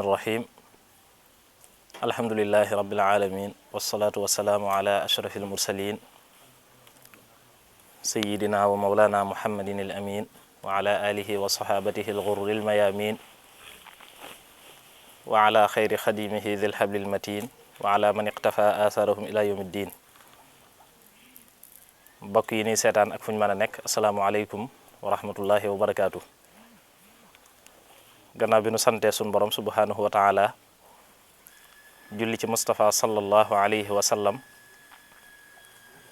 الرحيم الحمد لله رب العالمين والصلاة والسلام على أشرف المرسلين سيدنا ومولانا محمد الأمين وعلى آله وصحابته الغر الميامين وعلى خير خديمه ذي الحبل المتين وعلى من اقتفى آثارهم إلى يوم الدين mbokk yi ni seetaan ak fu ñu mën a nekk asalaamaaleykum wa rahmatullahi wa barakaatu. gannaaw bi nu santee sun borom subhanahu wa taala julli ci Moustapha sallallahu alayhi wa sallam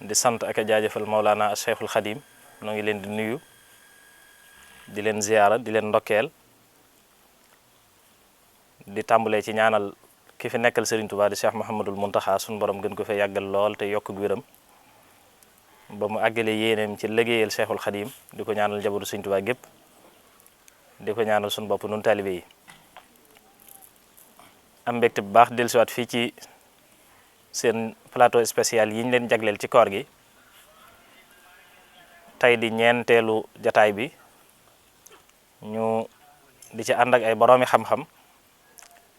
di sant ak a jaajëfal Maulana Cheikhul Khadim noo ngi leen di nuyu di leen ziyaara di leen ndokkeel di tàmbalee ci ñaanal ki fi nekkal Serigne Touba di Cheikh Mouhamadul Mountakha sun borom gën ko fee yàggal lool te yokk wéram ba mu àggale yéeneem ci liggéeyal Cheikhul Khadim di ko ñaanal njabootu Serigne Touba gépp di ko ñaanal suñu bopp nun taalibe yi am mbégte bu baax dellusiwaat fii ci seen plateau spécial yi ñu leen jagleel ci koor gi tey di ñeenteelu jataay bi ñu di ci ànd ak ay boroomi xam-xam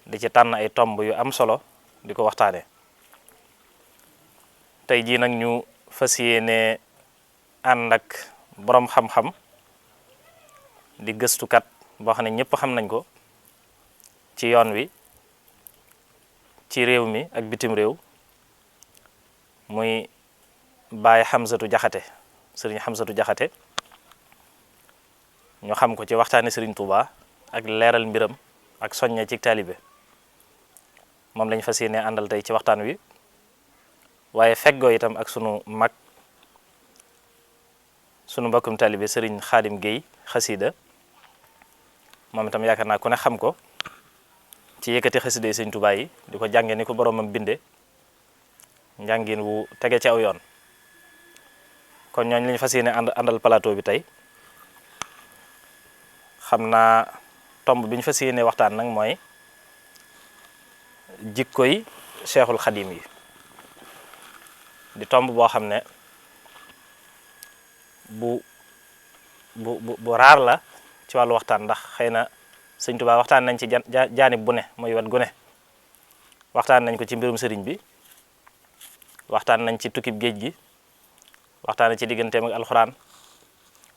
di ci tànn ay tomb yu am solo di ko waxtaane tey jii nag ñu fas yéene ànd ak boroom xam-xam di gëstukat boo xam ne ñëpp xam nañ ko ci yoon wi ci réew mi ak bitim réew muy Baye Hamzatou Diakhaté Serigne Hamzatou Diakhaté ñu xam ko ci waxtaane Serigne Touba ak leeral mbiram ak soññe ci taalibe moom lañ fas yéene àndal tey ci waxtaan wi waaye feggoo itam ak sunu mag sunu mbokkum taalibe Serigne Khadim Gueye xasida moom itam yaakaar naa ku ne xam ko ci yëkkati xasida yi Serigne Touba yi di ko jànge ni ko boromam binde njàngin wu tege ci aw yoon kon ñooñ lañu fas yéene àndal plateau bi tey xam naa tomb bi ñu fas yéene waxtaan nag mooy jikkoy Cheikhul Khadim yi di tomb boo xam ne bu raar la ci wàllu waxtaan ndax xëy na Sëñ Tuubaa waxtaan nañ ci jaanib bu ne muy wet gu ne waxtaan nañ ko ci mbirum sëriñ bi waxtaan nañ ci tukkib géej gi waxtaan ci digganteem ak alxuraan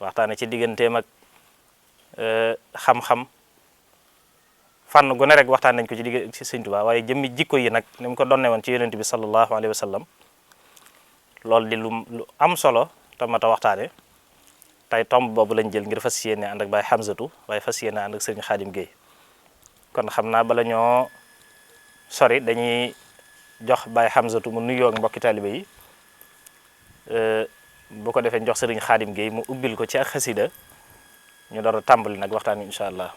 waxtaan ci digganteem ak xam-xam fànn gu ne rek waxtaan nañ ko ci Sëñ Tuubaa waaye jëmmi jikko yi nag ni mu ko donne woon ci yonent bi sallallahu alayhi wa sallam loolu di lu am solo te mat a waxtaane tey tomb boobu lañ jël ngir fas yéene ànd ak Baye Hamzatou waaye fas yéene ànd ak Serigne Khadim Gueye kon xam naa bala ñoo sori dañuy jox Baye Hamzatou mu nuyoo ak mbokki taalibe yi bu ko defee jox Serigne Khadim Gueye mu ubbil ko ci ak xasida ñu door a tàmbali nag waxtaan wi incha allah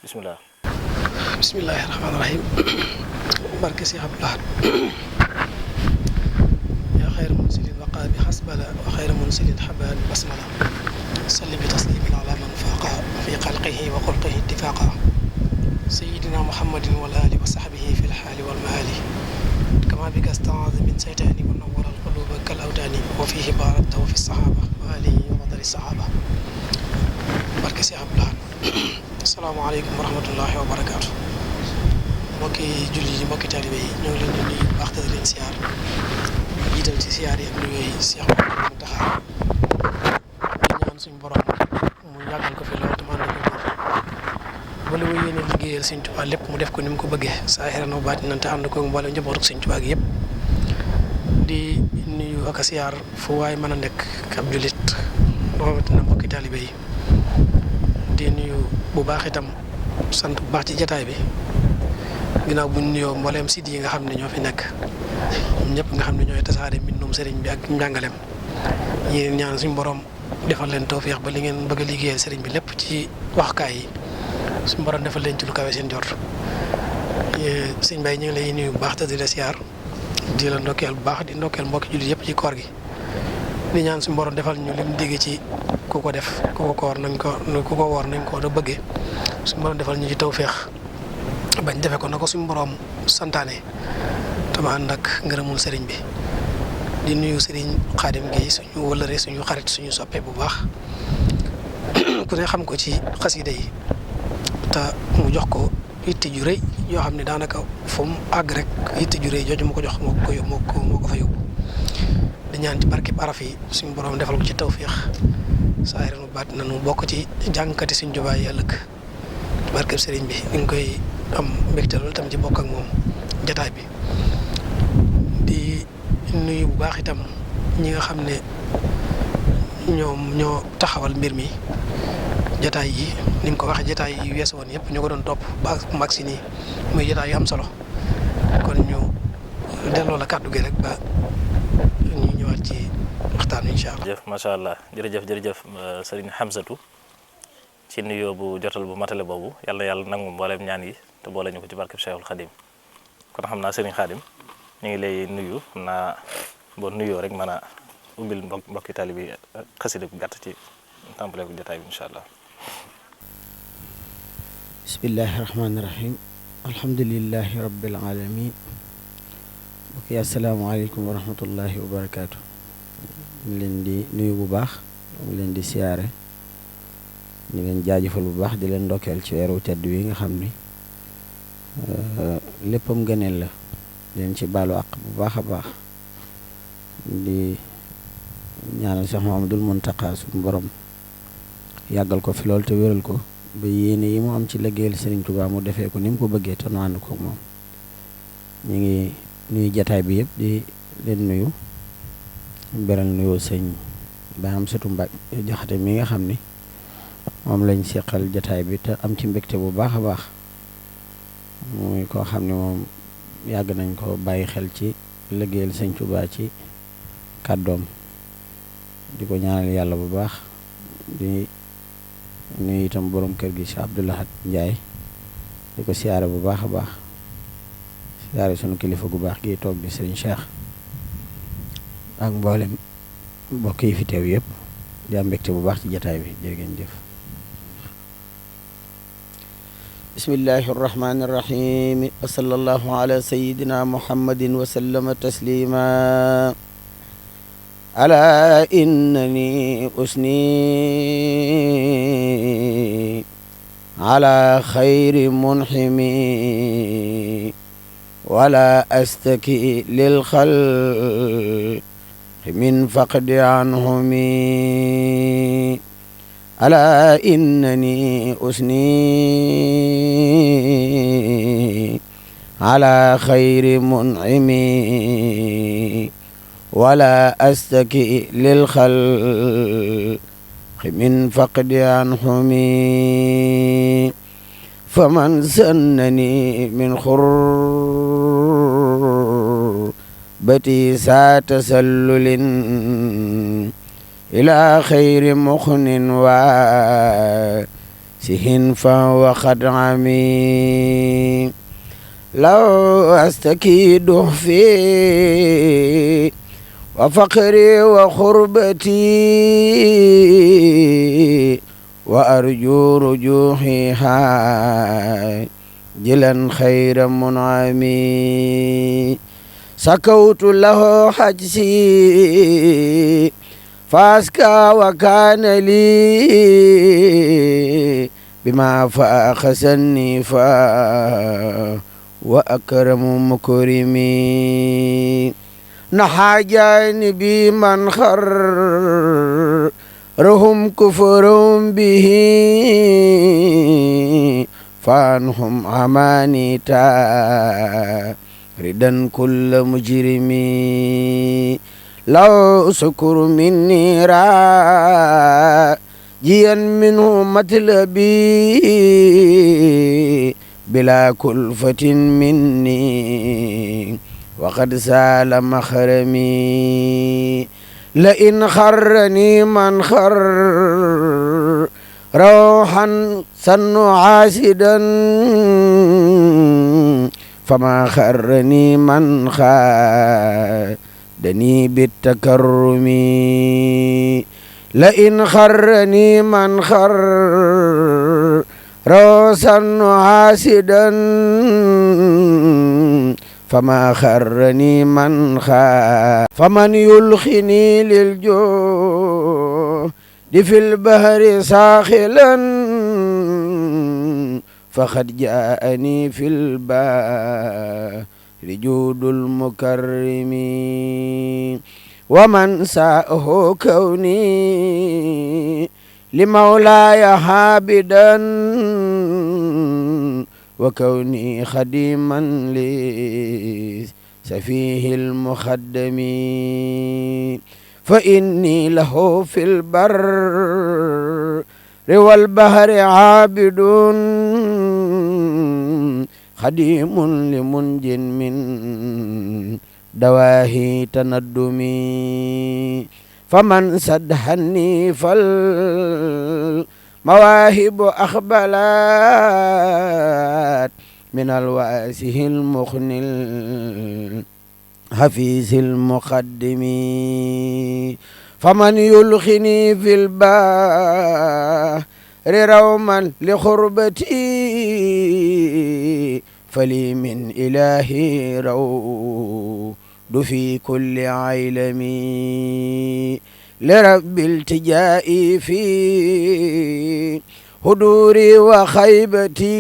bismillah bismillahi rahmaani rahim barke si Abdoulaye yaa xayra munsilin waqaa bi xasbala wa xayra munsilin xabaan basmala salli bi taslimin ala man faaqa fi xalqihi wa xulqihi ittifaaqa sayidina muhammadin wal ali wa saxbihi fi lxaali wal maali kama bika staaz min seytaani wa nawara alquluba kal awtaani wa fihi baarakta wa fi saxaaba wa alihi wa madari saxaaba barke si Abdoulaye asalaamaaleykum wa rahmatullahi wa barakaatu mbokki julli yi mbokki taalibe yi ñoo ngi leen di nuyu bu baax te di leen siyaar jiital ci siyaar yi ak nuyoo yi Cheikh Mouhamadou Mountakha di ñaan suñu borom mu yàggal ko fi lool te mu ànd ko wér ba li mu yéene liggéeyal Sëñ Tuubaa lépp mu def ko ni mu ko bëggee saahiran wa baatinan te ànd ko mboolem njabootu Sëñ Tuubaa gi yëpp di nuyu ak a siyaar fu waay mën a nekk ab jullit rawatina mbokki taalibe yi di nuyu bu baax itam sant bu baax ci jataay bi ginnaaw bu ñu nuyoo mbooleem site yi nga xam ne ñoo fi nekk ñëpp nga xam ne ñooy tasaare mbindum sëriñ bi ak njàngaleem ñi ñaan suñu borom defal leen tawfeex ba li ngeen bëgg a liggéeyal sëriñ bi lépp ci waxkaay yi suñu borom defal leen ci lu kawe seen jort sëñ Baye ñu ngi lay nuyu bu baax te di la siyaar di la ndokkeel bu baax di ndokkeel mbokki jullit yëpp ci koor gi di ñaan suñu borom defal ñu lim digg ci ku ko def ku ko woor nañ ko da bëggee suñu borom defal ñu ci tawfeex bañ defe ko na ko suñu borom santaane tama ànd ak ngërëmul sëriñ bi di nuyu sëriñ Khadim Gueye suñu wëlëre suñu xarit suñu soppe bu baax ku ne xam ko ci xasida yi te mu jox ko yitte ju rëy yoo xam ne daanaka fu mu àgg rek yitte ju rëy jooju mu ko jox moo ko fa yóbbu di ñaan ci barkeb araf yi suñu borom defal ko ci tawfiix saa yore nu baat na nu bokk ci jàngkati Sëriñ Tuubaa yi ëllëg ci barkeb sëriñ bi ñu ngi koy am mbégte loolu tam ci bokk ak moom jataay bi di nuyu bu baax itam ñi nga xam ne ñoom ñoo taxawal mbir mi jataay yi ni mu ko waxee jataay yi weesu woon yëpp ñoo ko doon topp ba mag si nii muy jataay yu am solo kon ñu delloo la kàddu gi rek ba ñu ñëwaat ci waxtaan wi incha allah. jërëjëf macha allah jërëjëf Serigne Hamzatou ci nuyoo bu jotal bu matale boobu yàlla nangu mboolem ñaan yi te boole ñu ko ci barkeb Cheikhul Khadim kon xam naa Serigne Khadim ñu ngi lay nuyu xam naa boo nuyoo rek mën a ubbil mbokki taalibe bi xasida bu gàtt ci tàmbale ko jotaay bi incha allah. bismillahi rahmaani rahim alhamdulillahi rabbil alamin mbokk yi asalaamaaleykum wa rahmatullahi wa barakaatu. ñu leen di nuyu bu baax ñu leen di siyaare ñu leen jaajëfal bu baax di leen ndokkeel ci weeru tedd wi nga xam ni léppam gëneel la leen ci baalu àq bu baax a baax di ñaanal Cheikh Mouhamadoul Mountakha suñu borom yàggal ko fi lool te wéral ko ba yéene yi mu am ci liggéeyal Serigne Touba mu defee ko ni mu ko bëggee te nu ànd ko moom ñu ngi nuyu jataay bi yëpp di leen nuyu beral nuyoo sëñ ba am sëtu Mbàkke Jaxate mi nga xam ni moom lañ seqal jataay bi te am ci mbégte bu baax a baax muy koo xam ne moom yàgg nañ ko bàyyi xel ci liggéeyal sëñ Touba ci kàddoom di ko ñaanal yàlla bu baax di nuyu itam borom kër gi si Abdou Lahad Ndiaye di ko siyaare bu baax a baax siyaare sunu kilifa gu baax gi toog di Serigne Cheikh ak mboolem mbokk yi fi teew yëpp di am mbégte bu baax ci jataay bi jërë ngeen jëf. bismillahi arrahmani irrahim wa sallallahu ala sayidina muhammadin wa sallama taslima ala innani usni ala xayri munximi wala astaki lil xalqi min faqdi anhumi ala innani usni ala xayri mun'imi wala astaki lil xalqi min faqdi anhumi faman sannani min xurbati saa tasallulin ila xayri muxnin waasihin fa waqad ami law astaki duxfi wa faqri wa xurbati wa arju rujuxiha jilan xayra munami sakawtu lahu xajsi فاسكى وكان لي بما فاخ سنيفا وأكرم مكرمي نحى جانبي من خرهم كفر به فانهم عماني ردا كل مجرمي لو سكر مني راجيا منه مطلبي بلا كلفة مني وقد سال مخرمي لئن خرني من خر روحا سن عاسدا فما خرني من خادني بالتكرم لئن خرني من خر روسا عاسدا فما خرني من فمن يلخني للجود في البحر ساخلا فقد جاءني في البار جود المكرم ومن ساءه كوني لمولاي عابدا وكوني خديما لسفيه المخدم فإني له في البر والبحر عابد خديم لمنج من دواهي تندمي فمن سدحني فالمواهب أخبلت من الواسه المخن الحفيظ المقدم فمن يلخني في البحر روما لخربتي فلي من إلهي رود في كل عيلم لرب التجائي في هدوري وخيبتي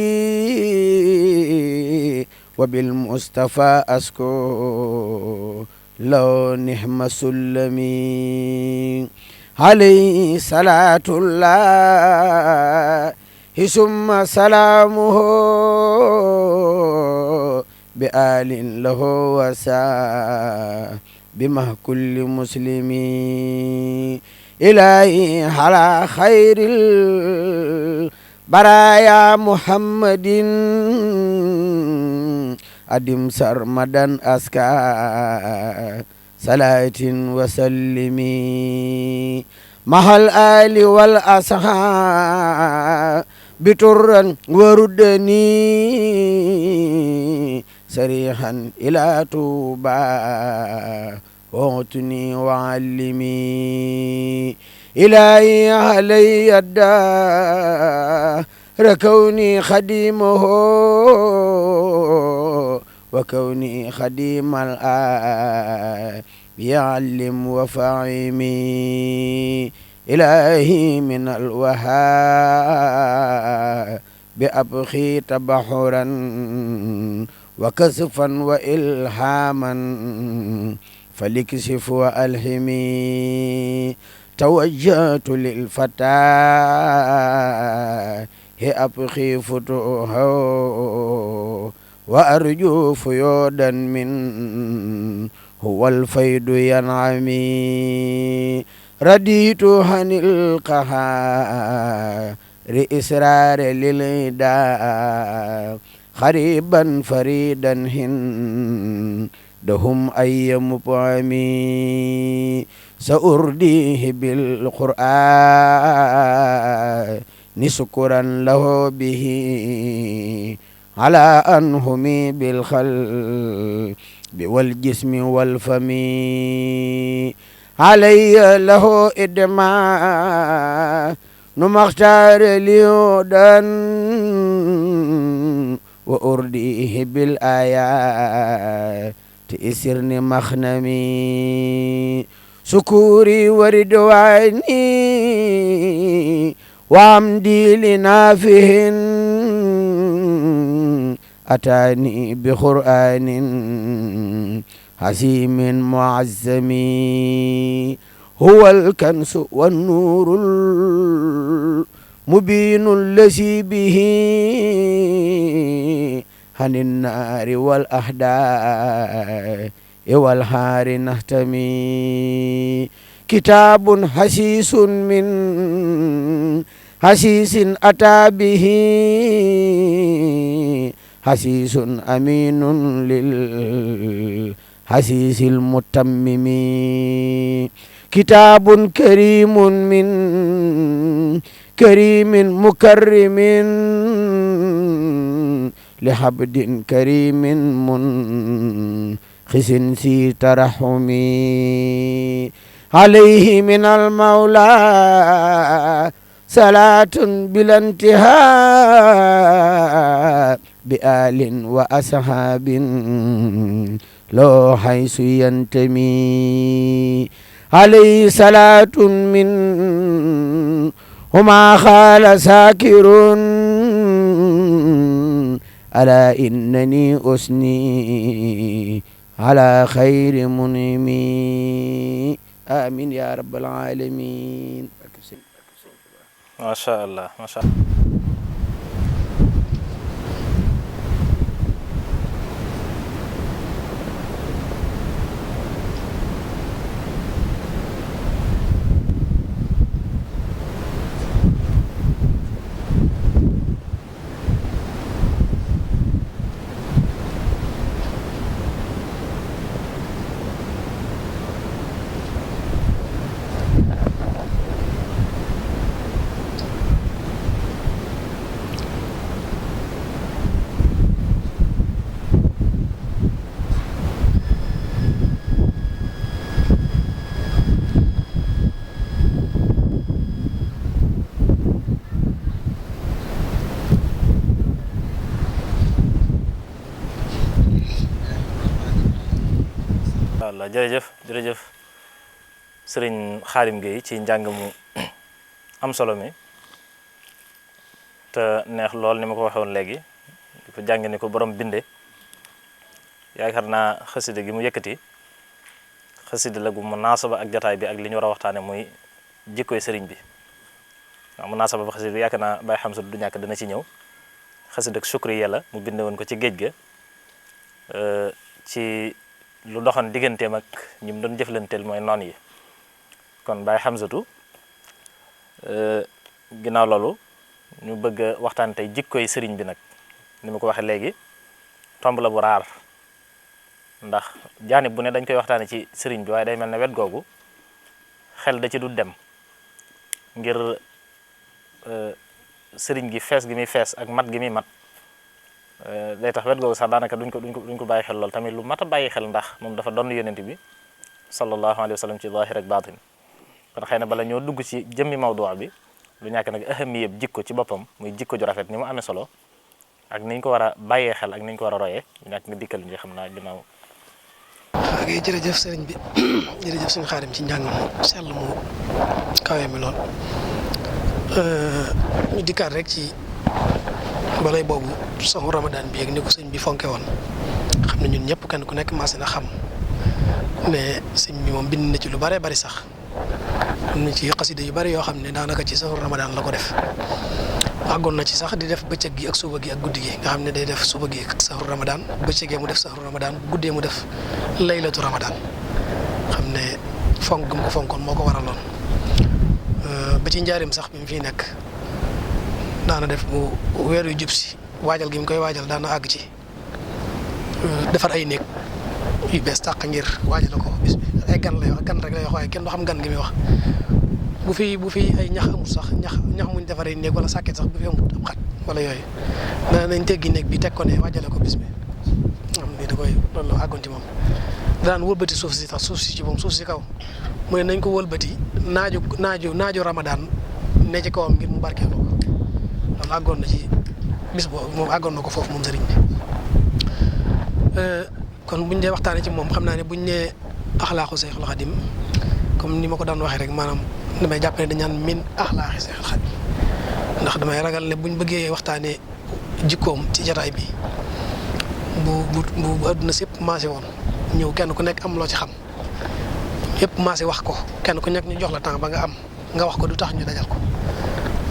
وبالمصطفى أسكو لو نحم سلمي عليه صلاة الله ثم سلامه بآل له وسا بما كل مسلم إلهي على خير البرايا محمد أدم سرمدا أسكا صلاة وسلمي مع الآل والأصحاب بطرا وردني سريحا إلى توبا وغتني وعلمي إلهي علي الدار كوني خديمه وكوني خديم الآن يعلم وفعمي إلهي من الوهاب بأبخي تبحرا وكسفا وإلهاما فليكسف وألهمي توجهت للفتاة أبخي فتوحه وأرجو فيودا من هو الفيد ينعمي رديت عن القهار إسرار للإداء خريبا فريدا هندهم أي مطعمي سأرديه بالقرآن نسكرا له به على أنهم بالخلق والجسم والفم علي له إدمان نمختار ليودن وأرديه بالآيات تأسرني مخنمي سكوري وردواني وعمدي لنافهن أتاني بقرآن حسيم معزم هو الكنس والنور المبين الذي به عن النار والأحداث والحار نهتمي كتاب حسيس من حسيس أتى به حسيس أمين للحسيس المتمم كتاب كريم من كريم مكرم لحبد كريم منخس ذي ترحم عليه من المولى صلاة بلا انتهاء بآل وأصحاب لو حيث ينتمي عليه صلاة من هما خال ساكر ألا إنني أثني على خير منعمي آمين يا رب العالمين. macha allah macha allah. walla jërëjëf sëriñ Xaadim Gueye ci njàng mu am solo mi te neex lool ni ma ko waxoon léegi di ko jàng ni ko borom binde yaakaar naa xasida gi mu yëkkati xasida la gu munaasaba ak jataay bi ak li ñu war a waxtaane muy jikkoy sëriñ bi waaw munaasaba ba xasida bi yaakaar naa Baye Hamza du ñàkk dana ci ñëw xasida ak sukri yàlla mu binde woon ko ci géej ga ci lu doxoon digganteem ak ñi mu doon jëflanteel mooy noon yi kon Baye Hamzatu ginnaaw loolu ñu bëgg a waxtaan tey jikkoy sëriñ bi nag ni ma ko waxee léegi tomb la bu raar ndax jaanib bu ne dañ koy waxtaane ci sëriñ bi waaye day mel ne wet googu xel da ci du dem ngir sëriñ gi fees gi muy fees ak mat gi muy mat day tax wet googu sax daanaka duñ ko bàyyi xel lool tamit lu mat a bàyyi xel ndax moom dafa doon yonent bi sallallahu alayhi wa sallam ci zaahir ak baatin kon xëy na bala ñoo dugg ci jëmmi mawdu bi lu ñàkk nag ahami yëpp jikko ci boppam muy jikko ju rafet ni mu amee solo ak niñ ko war a bàyyee xel ak niñ ko war a royee lu ñàkk nga dikkal ñu xam naa ginnaaw. ok jërëjëf sëriñ bi jërëjëf suñu Xaadim ci njàng mu sell mu kawe mi lool ñu dikkaat rek ci balay boobu saxu Ramadan bi ak ni ko sëñ bi fonke woon xam ne ñun ñëpp kenn ku nekk maase na xam ne sëñ bi moom bind na ci lu bare bari sax am na ci xasida yu bari yoo xam ne daanaka ci saxu Ramadan la ko def àggoon na ci sax di def bëccëg gi ak suba gi ak guddi gi nga xam ne day def suba gi ak saxu Ramadan bëccëgee mu def saxu Ramadan guddee mu def laylatu Ramadan xam ne fonk gu mu ko fonkoon moo ko waraloon ba ci njaarim sax bi mu fiy nekk daana def bu weer yu jub si waajal gi mu koy waajal daana àgg ci defar ay néeg yu bees tàq ngir waajal ko bis bi ay gan lay wax gan rek lay wax waaye kenn du xam gan gi muy wax bu fi ay ñax amul sax ñax muñ defaree néeg wala sàkket sax bu fi amul ab xat wala yooyu dana nañ teggi néeg bi teg ko ne waajale ko bis bi xam ni da koy loolu la àggoon ci moom daan wëlbati suuf si tax suuf si ci moom suuf si kaw mu ne nañ ko wëlbati naaju Ramadan ne ci kawam ngir mu barkeel ko loolu àggoon na ci bis boobu moom àggoon na ko foofu moom sëriñ bi kon buñ dee waxtaanee ci moom xam naa ne buñ nee axlaaxu Seexul Xadim comme ni ma ko daan waxee rek maanaam damay jàpp ne dañ naan min axlaaxi Seexul Xadim ndax damay ragal ne buñ bëggee waxtaanee jikkoom ci jataay bi bu àdduna sépp maase woon ñëw kenn ku nekk am loo ci xam yëpp maase wax ko kenn ku nekk ñu jox la temps ba nga am nga wax ko du tax ñu dajal ko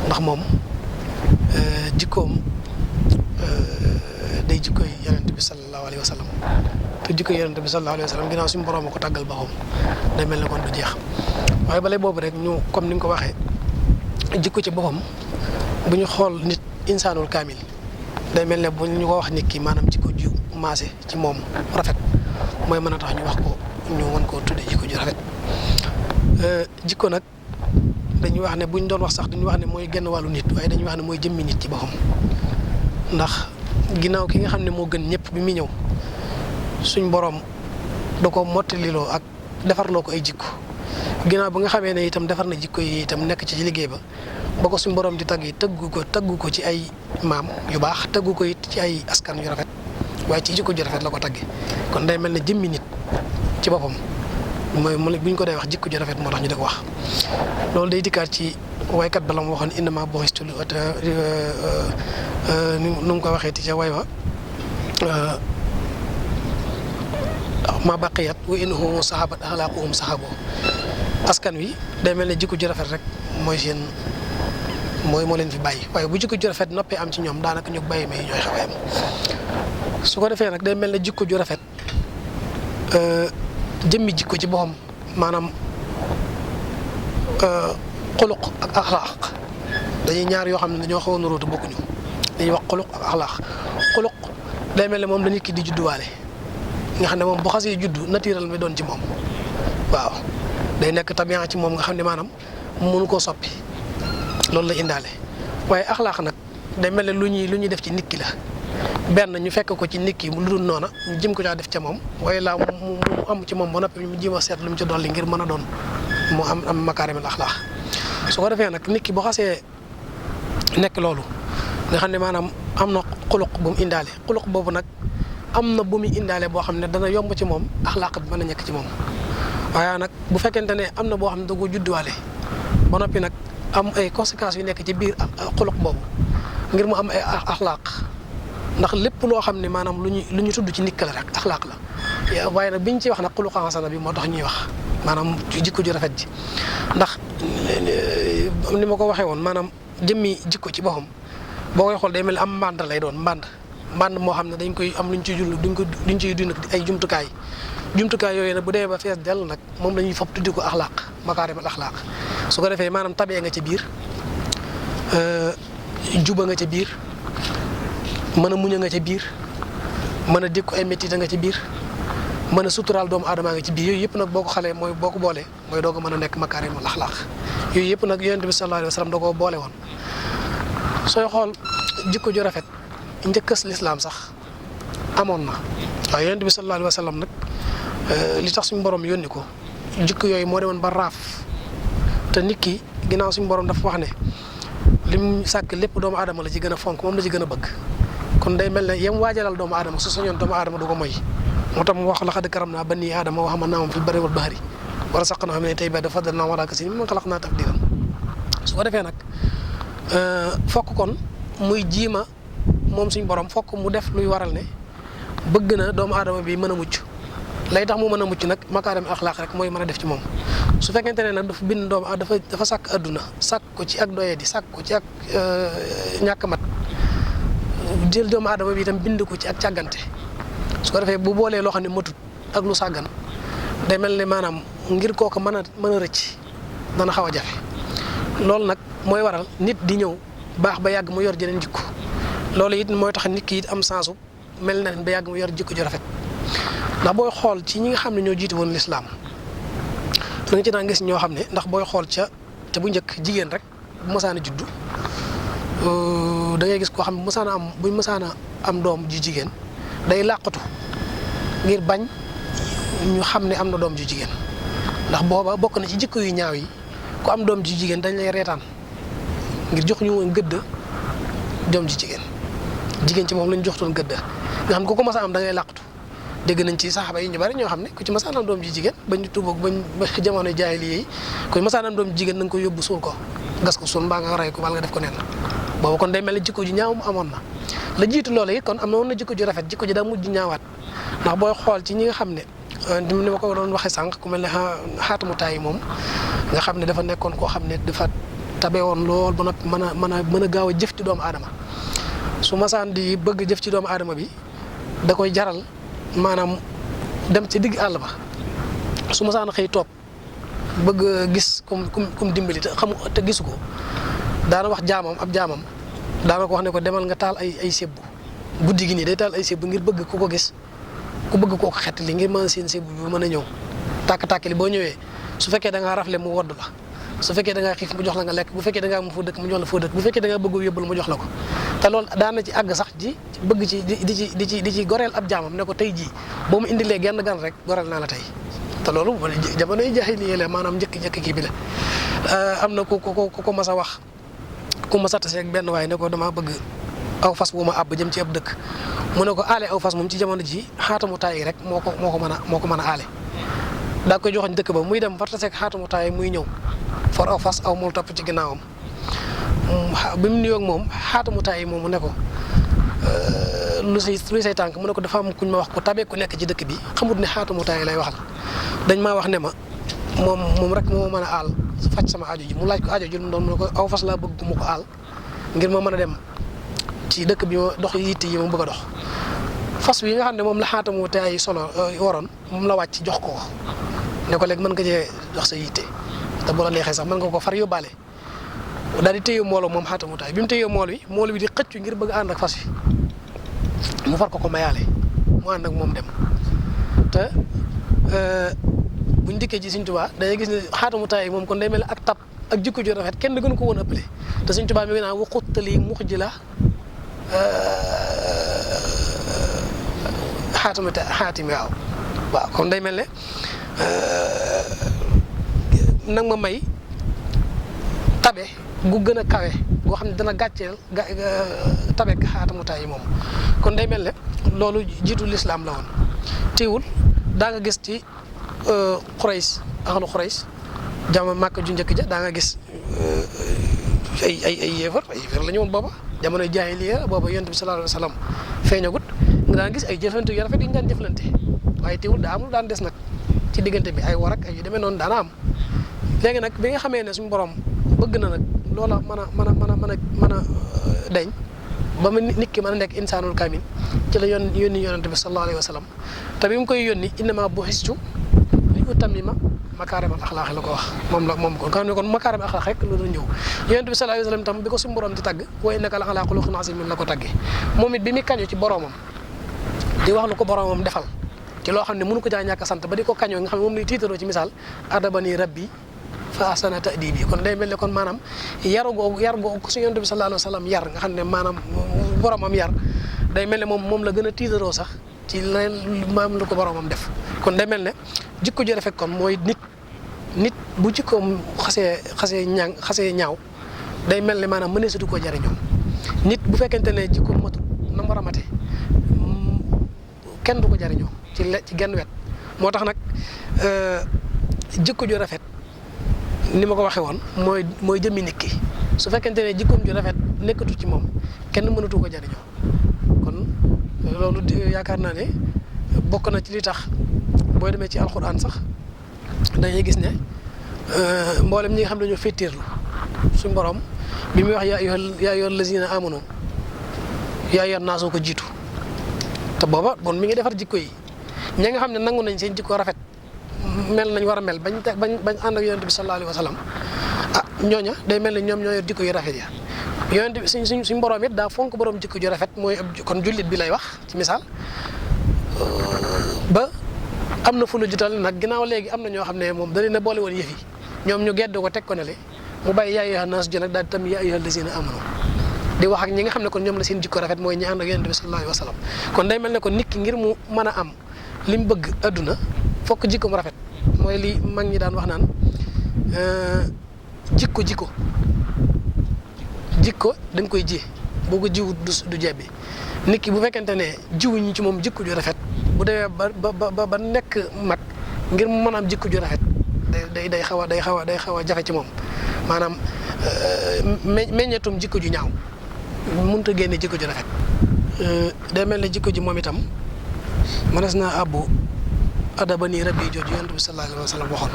ndax moom jikkoom day jikkoy yonent bi sallallahu alayhi wa sallam te jikkoy yonent bi sallallahu alayhi wa sallam ginnaaw suñu borom a ko tàggal boppam day mel ne kon du jeex waaye balay boobu rek ñu comme ni nga ko waxee jikko ci boppam bu ñu xool nit insaanul kaamil day mel ne bu ñu ko wax nit ki maanaam jikko ju maase ci moom rafet mooy mën a tax ñu wax ko ñu mën koo tuddee jikko ju rafet jikko nag dañuy wax ne buñ doon wax sax dañuy wax ne mooy genn wàllu nit waaye dañuy wax ne mooy jëmmi nit ci boppam ndax ginnaaw ki nga xam ne moo gën ñëpp bi muy ñëw suñ borom da ko mottaliloo ak defarloo ko ay jikko ginnaaw ba nga xamee ne itam defar na jikko yi itam nekk ci liggéey ba ko suñ borom di tagg yi taggu ko ci ay maam yu baax taggu ko it ci ay askan yu rafet waaye ci jikko ju rafet la ko tagge kon day mel ne jëmmi nit ci boppam mooy buñ ko dee wax jikko ju rafet moo tax ñu di ko wax loolu day dikkaat ci waykat ba la mu waxoon innama bu'istu nu mu ko waxee ci ca way wa ma baqiyat wa innahu sahabat axlaaquhum saxabo askan wi day mel ne jikko ju rafet rek mooy seen moo leen fi bàyyi waaye bu jikko ju rafet noppee am ci ñoom daanaka ñu bàyyi may ñooy xaw a am su ko defee nag day mel ne jikko ju rafet jëmmi jikko ci boppam maanaam xuluq ak axlaaq dañuy ñaar yoo xam ne dañoo xaw a nuróo te bokkuñu dañuy wax xuluq ak axlaaq xuluq day mel ne moom la nit ki di judduwaale nga xam ne moom bu xasee juddu naturel mi doon ci moom waaw day nekk tabian ci moom nga xam ne maanaam mënu koo soppi loolu la indaale waaye axlaaq nag day mel ne lu ñuy def ci nit ki la benn ñu fekk ko ci nit ki lu dul noona ñu jëm ko caa def ca moom waaye laa mu am ci moom ba noppi mu jéem a seet lu mu ci dolli ngir mën a doon mu am makaarimul axlaaq su ko defee nag nit ki boo xasee nekk loolu nga xam ne maanaam am na xuluq bu mu indaale xuluq boobu nag am na bu mu indaale boo xam ne dana yomb ci moom axlaaq bi mën a ñekk ci moom waaye nag bu fekkente ne am na boo xam ne da ko judduwaale ba noppi nag am ay conséquences yu nekk ci biir xuluq boobu ngir mu am ay axlaaq ndax lépp loo xam ne maanaam lu ñu tudd ci nit la rek axlaaq la waaye nag biñ ci wax nag xuluq hasana bi moo tax ñuy wax maanaam jikko ju rafet ji ndax ni ma ko waxee woon maanaam jëmmi jikko ci boppam boo koy xool day mel ni am mbànd lay doon mbànd moo xam ne dañ koy am luñ ciy jullu duñ ciy dund ay jumtukaay yooyu nag bu demee ba fees dell nag moom la ñuy fab tuddi ko axlaaq makaarimul axlaaq su ko defee maanaam tabee nga ca biir juba nga ca biir mën a muñ nga ca biir mën a dékku ay métti nga ca biir mën a suturaal doomu aadama nga ci biir yooyu yëpp nag boo ko xalee mooy boo ko boolee mooy doo ko mën a nekk makaarimul axlaaq yooyu yëpp nag yonent bi sallallahu alayhi wa sallam da koo boole woon sooy xool jikko ju rafet njëkkës lislaam sax amoon na waaye yonent bi sallallahu alayhi wa sallam nag li tax suñu borom yónni ko jikko yooyu moo demoon ba raaf te nit ki ginnaaw suñu borom dafa wax ne lim sàkk lépp doomu aadama la ci gën a fonk moom la ci gën a bëgg kon day mel ne yem waajalal doomu aadama su soñoon doomu aadama du ko moy moo tax mu wax laqad karamnaa banii aadama wa hamalnaahum fil barri wal bahri wa razaqnaahum mina tayyibaati wa faddalnaahum alaa kasiirin mimman xalaqnaa tafdiilan su ko defee nag fokk kon muy jiima moom suñ borom fokk mu def luy waral ne bëgg na doomu aadama bi mën a mucc lay tax mu mën a mucc nag makaarim axlaaq rek mooy mën a def ci moom su fekkente ne nag dafa bind doomu dafa sàkk adduna sàkk ko ci ak doyadi sàkk ko ci ak ñàkk mat jël doomu aadama bi itam bind ko ci ak càggante su ko defee bu boolee loo xam ne matut ak lu sàggan day mel ne maanaam ngir kooku mën a rëcc dana xaw a jafe loolu nag mooy waral nit di ñëw baax ba yàgg mu yor jeneen jikko loolu it mooy tax nit ki it am sensu mel na ba yàgg mu yor jikko ju rafet ndax booy xool ci ñi nga xam ne ñoo jiite woon lislaam da nga ci daan gis ñoo xam ne ndax booy xool ca bu njëkk jigéen rek bu mësaan a juddu da ngay gis koo xam ne buñ mësaan a am doom ju jigéen day làqatu ngir bañ ñu xam ne am na doom ju jigéen ndax booba bokk na ci jikko yu ñaaw yi ku am doom ju jigéen dañ lay reetaan ngir jox ñu woon gëdd doom ji jigéen ci moom lañ joxtoon gëdd nga xam ne ku ko mas a am da ngay làqatu dégg nañ ci saxaaba yi ñu bari ñoo xam ne ku ci mas a am doom ji jigéen bañ tuuboog ba jamono jaahiliya yi ku ci mas a am doom ji jigéen na nga ko yóbbu suul ko gas ko suul mbaa nga rey ko wala nga def ko nen boobu kon day mel ne jikko ju ñaaw mu amoon na la jiitu loolu it kon am na woon na jikko ju rafet jikko ji daa mujj ñaawaat ndax booy xool ci ñi nga xam ne ni ma ko doon waxee sànq ku mel ne Xaatamu Taay moom nga xam ne dafa nekkoon koo xam ne dafa tabe woon lool ba noppi mën a gaaw a jëf ci doomu aadama su masaan di bëgg jëf ci doomu aadama bi da koy jaral maanaam dem ci digg àll ba su masaan xëy toog bëgg gis kum dimbali te gisu ko daana wax ab jaamam daana ko wax ne ko demal nga taal ay sebbu guddi gi nii day taal ay sebbu ngir bëgg ku ko gis ku bëgg koo ko xett li ngir mën a seen sebbu bi mën a ñëw tàkk-tàkk li boo ñëwee su fekkee da ngaa rafle mu wodd la su fekkee da ngaa xiif mu jox la nga lekk bu fekkee da ngaa am foo dëkk mu jox la foo dëkk bu fekkee da ngaa bëgg yóbbal mu jox la ko te loolu daan na ci àgg sax ji bëgg ci di ci goreel ab jaamam ne ko tey jii boo mu indilee genn gan rek goreel naa la tey te loolu jamono yi jaahiliya la maanaam njëkk kii bi la am na ku ko mas a wax ku ma satt seeg benn waaye ne ko damaa bëgg aw fas bu ma àbb jëm ci ab dëkk mu ne ko aale aw fas moom ci jamono ji Xaatamu Taay rek moo ko mën a aale daa koy joxoñ dëkk ba muy dem farta seeg Xaatamu Taay muy ñëw for aw fas aw moom topp ci ginnaawam bi mu nuyoo ak moom Xaatamu Taay moom mu ne ko luy say tànk mu ne ko dafa am kuñ ma wax ko tabee ku nekk ci dëkk bi xamut ne Xaatamu Taay lay waxal dañ maa wax ne ma moom rek moo mën a aal faj sama aajo ji mu laaj ko aajo ji mu doon mu ne ko aw fas laa bëgg mu ko aal ngir ma mën a dem ci dëkk bi ma dox yitte yi ma bëgg a dox fas wi nga xam ne moom la Xaatamu Taay solo waroon moom la wàcc jox ko ne ko léegi mën nga cee dox sa yitte te bu la neexee sax mën nga ko far yóbbaale daal di téye moolo moom Xaatamu Taay bi mu téye mool wi di xëccu ngir bëgg ànd ak fas wi mu far ko mayaale mu ànd ak moom dem te buñ dikkee ci Sëñ Tuubaa dañuy gis ne Xaatamu Taay moom kon day mel ak tab ak jikko ju rafet kenn gën ko woon ëppale te Sëñ Tuubaa mi ngi naan waxutali mux ji la xaatimi waaw kon day mel ne nag ma may tabe gu gën a kawe goo xam ne dana gàcceel tabe Xaatamu Taay yi moom kon day mel ne loolu jiitu lislaam la woon teewul daa nga gis ci Xurays axalu Xurays jamono Màkka ju njëkk ja daa nga gis ay yéefar la ñu woon booba jamonoy jaahiliya booba Yonent bi sallallahu alayhi wa sallam feeñagut nga daan gis ay jëflante yu rafet yi ñu daan jëflante waaye teewul daa amul daan des nag ci diggante bi ay war ak ay yu demee noonu daana am léegi nag bi nga xamee ne suñu borom bëgg na nag loola mën a deñ ba mu nit ki mën a nekk insaanul kaamil ci la yónni Yonent bi sallallahu alayhi wa sallam te bi mu koy yónni innamaa bu'istu li utammima makaarimal axlaaq la ko wax moom ko nga xam ne kon makaarimal axlaaq rek lu doon ñëw Yonent bi sallallahu alayhi wa sallam tam bi ko suñu borom di tagg wa innaka la alaa xuluqin aziim la ko taggee moom it bi muy kañu ci boromam di wax lu ko boromam defal ci loo xam ne mënu ko jaa ñàkk a sant ba di ko kañoo nga xam ne moom lay tiitaroo ci misaal adabani rabbi fa ahsana ta'dibi kon day mel ne kon maanaam yar googu ko su Yonent bi sallallahu alayhi wa sallam yar nga xam ne maanaam boromam yar day mel ne moom la gën a tiitaroo sax ci leneen maam lu ko boromam def kon day mel ne jikko ju rafet kon mooy nit bu jikkoom xasee ñaaw day mel ne maanaam mënees du ko jariñoo nit bu fekkente ne jikkoom matul na mu war a mate kenn du ko jariñoo ci genn wet moo tax nag jikko ju rafet ni ma ko waxee woon mooy jëmmi nit ki su fekkente ne jikkoom ju rafet nekkatu ci moom kenn mënatu ko jariñoo kon loolu yaakaar naa ne bokk na ci li tax booy demee ci alxuraan sax dañuy gis ne mboolem ñi nga xam ne dañoo féttéerlu suñu borom bi muy wax yaa ayyuhal lazina amanu yaa ayyuhan naasu ko jiitu te booba bon mi ngi defar jikko yi ñi nga xam ne nangu nañ seen jikko rafet mel nañ war a mel bañ ànd ak Yonent bi sallallahu alayhi wa sallam ñooña day mel ne ñoom ñoo yor jikko yu rafet ya Yonent bi suñ borom it daa fonk borom jikko ju rafet mooy kon jullit bi lay wax ci misaal ba am na fu lu jutal nag ginnaaw léegi am na ñoo xam ne moom da leen a boole woon yëf yi ñoom ñu gedd ko teg ko ne le mu bàyyi yaa ayyuhan naas ji nag daal di tam yaa ayyuhal lazina amanu di wax ak ñi nga xam ne kon ñoom la seen jikko rafet mooy ñi ànd ak Yonent bi sallallahu alayhi wa sallam kon day mel ne kon nit ki ngir mu mën a am li mu bëgg adduna fokk jikko mu rafet mooy li mag ñi daan wax naan jikko dañ koy ji boo ko jiwut du jebbi nit ki bu fekkente ne jiwuñu ci moom jikko ju rafet bu demee ba nekk mag ngir mu mën a am jikko ju rafet day xaw a jafe ci moom maanaam meññetum jikko ju ñaaw mënut a génne jikko ju rafet day mel ne jikko ji moom itam mënees naa àbbu adabani rabbi jooju Yonent bi sallallahu alayhi wa sallam waxoon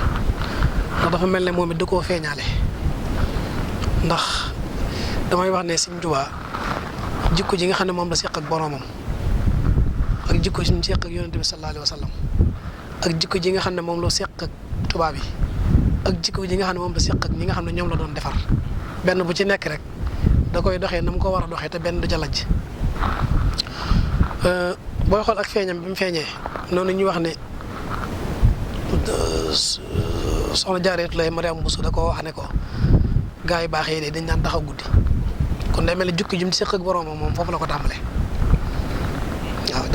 ndax dafa mel ne moom it da koo feeñaale ndax damay wax ne Sëñ Tuubaa jikko ji nga xam ne moom la seq ak boromam ak jikko ji mu seq ak Yonent bi sallallahu alayhi wa sallam ak jikko ji nga xam ne moom la seq ak tubaab yi ak jikko ji nga xam ne moom la seq ak ñi nga xam ne ñoom la doon defar benn bu ci nekk rek da koy doxee na mu ko war a doxee te benn du ca lajj booy xool ak feeñam bi mu feeñee noonu ñuy wax ne soxna Jaareetu Lay Mariama Bousso da koo wax ne ko gaa yi baax yi de dañ daan taxaw guddi kon day mel ne jukki jum seq ak boroomam moom foofu la ko tàmbalee waaw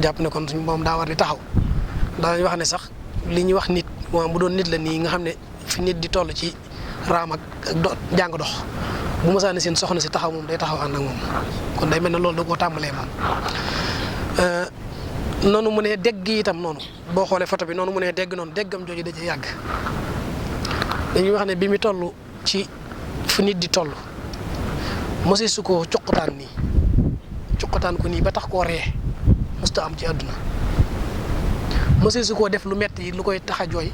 jàpp ne kon suñu moom daa war di taxaw daanañ wax ne sax li ñuy wax nit moom bu doon nit la nii nga xam ne fi nit di toll ci raam ak jàng dox bu ma saa ne seen soxna si taxaw moom day taxaw ànd ak moom kon day mel ne loolu da koo tàmbalee moom noonu mu ne dégg itam noonu boo xoolee photo bi noonu mu ne dégg noonu déggam jooju da ci yàgg dañuy wax ne bi mu toll ci fu nit di toll mosi su ko cuqutaan nii xoqataan ko nii ba tax koo ree musta am ci àdduna mësee su koo def lu metti lu koy tax a jooy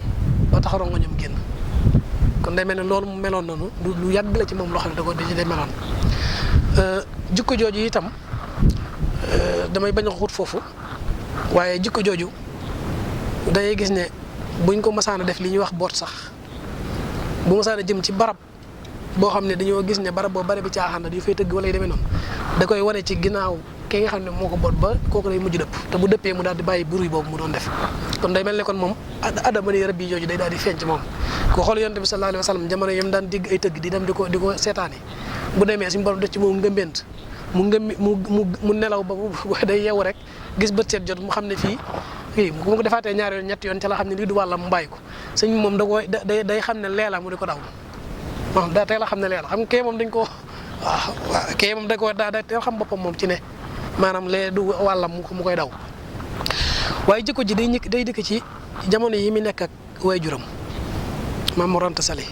ba tax rongoñam génn kon day mel ne loolu mu meloon noonu lu yàgg la ci moom loo xam ne da ko day meloon jikko jooju itam damay bañ a xut foofu waaye jikko jooju dangay gis ne buñ ko masaan a def li ñuy wax boot sax bu masaan a jëm ci barab boo xam ne dañoo gis ne barab boo bare bi caaxaan na di fay tëgg wala yu demee noonu da koy wane ci ginnaaw ki nga xam ne moo ko boot ba kooku lay mujj dëpp te bu dëppee mu daal di bàyyi bruit boobu mu doon def kon day mel ne kon moom adama ni rabbi jooju day daal di feeñ ci moom ko xool yonent bi sallallahu alayhi wa sallam jamono yam daan dégg ay tëgg di dem di ko seetaani bu demee suñu borom def ci moom ngëmbent mu nelaw ba day yeewu rek gis bët seet jot mu xam ne fii bu ma ko defaatee ñaari yoon ñetti yoon ca la xam ne lii du wàllam mu bàyyi ko sëñ moom da koy day xam ne leela mu di ko daw moom daa teel a xam ne leela xam nga kee moom dañ ko waaw kee moom da ko daa teel xam boppam moom ci ne maanaam lee du wàllam mu koy daw waaye jikko ji day dëkk ci jamono yi mu nekk ak waajuram Maam Mor Anta Sali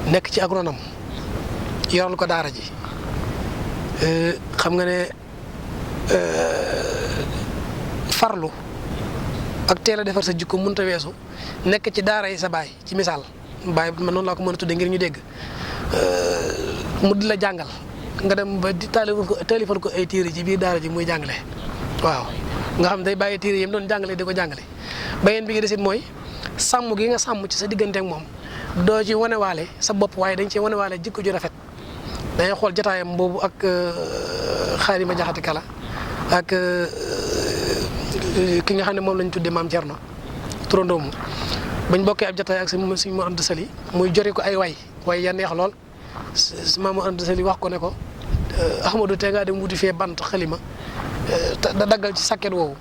nekk ci agronome yoral ko daara ji xam nga ne farlu ak teel a defar sa jikko mënut a weesu nekk ci daara yi sa baay ci misaal baay man noonu laa ko mën a tuddee ngir ñu dégg mu di la jàngal nga dem ba di taalifal ko ay téere ci biir daara ji muy jàngale waaw nga xam day bàyyi téere yi mu doon jàngale di ko jàngale bayeen bi nga desit mooy sàmm gi nga sàmm ci sa diggante ak moom doo ci wanewaale sa bopp waaye dañ ci wanewaale jikko ju rafet dañuy xool jotaayam boobu ak Xaarima Jaxate Kala ak ki nga xam ne moom lañ tuddee Maam Cerno turandoomu bañ bokkee ab jotaay ak Sëñ Mor Anta Sali muy jori ko ay way ya neex lool Maam Mor Anta Sali wax ko ne ko Ahmadou te ngaa dem wuti fee bant xalima da daggal ci sakket woowu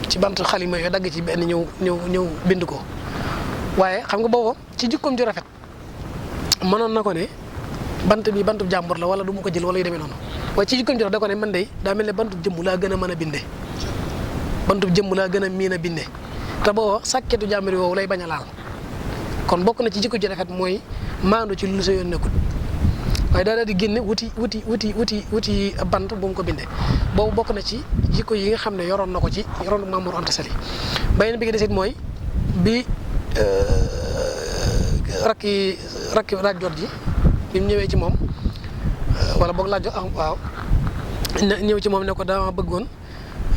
ci bant xalima yooyu dagg ci benn ñëw bind ko waaye xam nga boobu ci jikkoom ju rafet mënoon na ko ne bant bi bantub jàmbur la wala du ma ko jël wala yu demee noonu waaye ci jikkoom ju rafet da ko ne man de daa mel ne bantub jëmm laa gën a mën a binde bantub jëmm laa gën a miin a binde te booba sakketu jàmbur woowu lay bañ a laal kon bokk na ci jikko ju rafet mooy maandu ci lu sa yoon nekkul waaye daal di génne wuti bant bu mu ko bindee boobu bokk na ci jikko yi nga xam ne yoroon na ko ci yoroon Maam Mor Anta Sali beneen bi nga desit mooy bi rakki Lat Joor ji bi mu ñëwee ci moom wala boog Lat Joor waaw ñëw ci moom ne ko dama bëggoon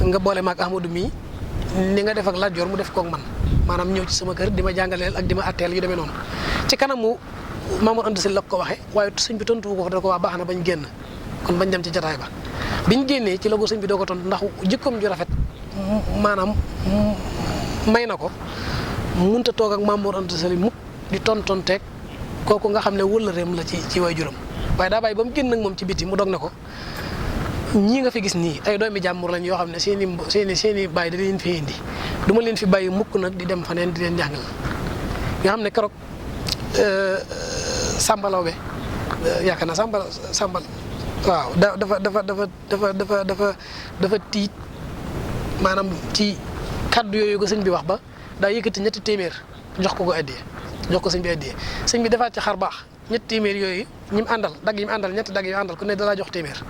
nga boole maag Ahmadou mii ni nga def ak Lat Joor mu def koog man maanaam ñëw ci sama kër di ma jàngaleel ak di ma atteel yu demee noonu ci kanamu Maam Mor Anta Sali la ko waxee waaye sëñ bi tontu ko da ko waa baax na bañ génn kon bañ dem ci jotaay ba biñ génnee ci la ko sëñ bi doo ko tontu ndax jikkoom ju rafet maanaam may na ko mënut a toog ak Maam Mor Anta Sali mukk di tontonteeg kooku nga xam ne wëllëreem la ci waajuram waaye daa bàyyi ba mu génn nag moom ci biti mu dog ne ko ñii nga fi gis nii ay doomi jàmbur lañ yoo xam ne seen i bàyyi da leen fi indi du ma leen fi bàyyi mukk nag di dem faneen di leen jàngal nga xam ne keroog Samba Lawbe yaakaar naa Samba waaw dafa tiit maanaam ci kaddu yooyu ko sëñ bi wax ba daa yëkkati ñetti téeméer jox ko addiyee jox ko sëñ bi addiyee sëñ bi defaat ci xar baax ñetti téeméer yooyu ñi mu àndal dagg yi mu àndal ñetti dagg yi mu àndal ku ne dalaa jox téeméer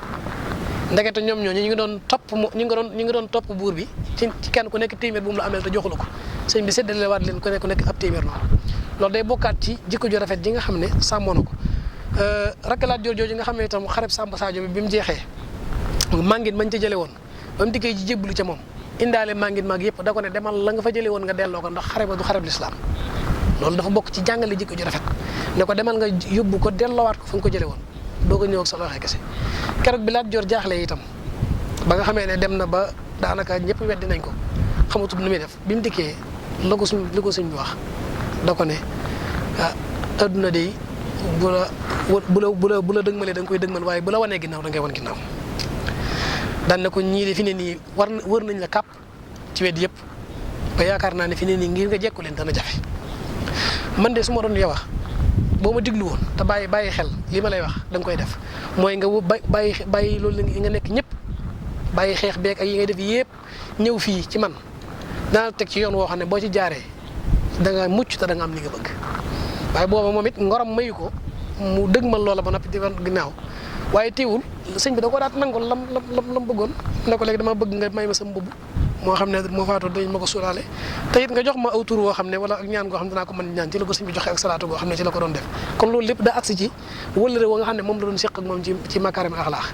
ndekete ñoom ñooñu ñu ngi doon topp buur bi ci kenn ku nekk téeméer bu mu la amel te joxula ko sëñ bi séddale waat leen ku nekk ab téeméer noonu loolu day bokkaat ci jikko ju rafet ji nga xam ne sàmmoo na ko rakk Lat Joor jooju nga xam ne itam xareb Samba Sadio bi mu jeexee màngin mañ ca jële woon ba mu dikkee ji jébbalu ca moom indaale màngin maag yëpp da ko ne demal la nga fa jële woon nga delloo ko ndax xare ba du xareb lislaam loolu dafa bokk ci jàngale jikko ju rafet ne ko demal nga yóbbu ko delloowaat ko fa nga ko jële woon doo ko ñëw ak sa loxo kese keroog bi Lat Joor jaaxlee itam ba nga xamee ne dem na ba daanaka ñëpp weddi nañ ko xamatul nu muy def bi mu dikkee la ko suñ bi wax da ko ne ah adduna de bu la dëgmalee da nga koy dëgmal waaye bu la wanee ginnaaw da ngay wan ginnaaw daan ne ko ñii de fi ne nii wër nañ la kàpp ci wet yëpp ba yaakaar naa ne fi ne nii ngir nga jekku leen dana jafe man de su ma doon yow boo ma diglu woon te bàyyi xel li ma lay wax da nga koy def mooy nga bàyyi loolu nga nekk ñëpp bàyyi xeex beeg ak yi ngay def yëpp ñëw fii ci man dana teg ci yoon woo xam ne boo ci jaaree da nga mucc te da nga am li nga bëgg waaye booba moom it ngorom mayu ko mu dëgmal loola ba noppi di wan ginnaaw waaye teewul sëñ bi da ko daat nangul lam bëggoon ne ko léegi dama bëgg nga may ma sa mbubb moo xam ne moo faatoo dañ ma ko suulaale te it nga jox ma aw tur woo xam ne wala ak ñaan goo xam ne danaa ko mën ñaan ci la ko sëñ bi joxe ak salaatu goo xam ne ci la ko doon def kon loolu lépp daa agsi ci wëllëre woo nga xam ne moom la doon seq ak moom ci makaarim al axlaax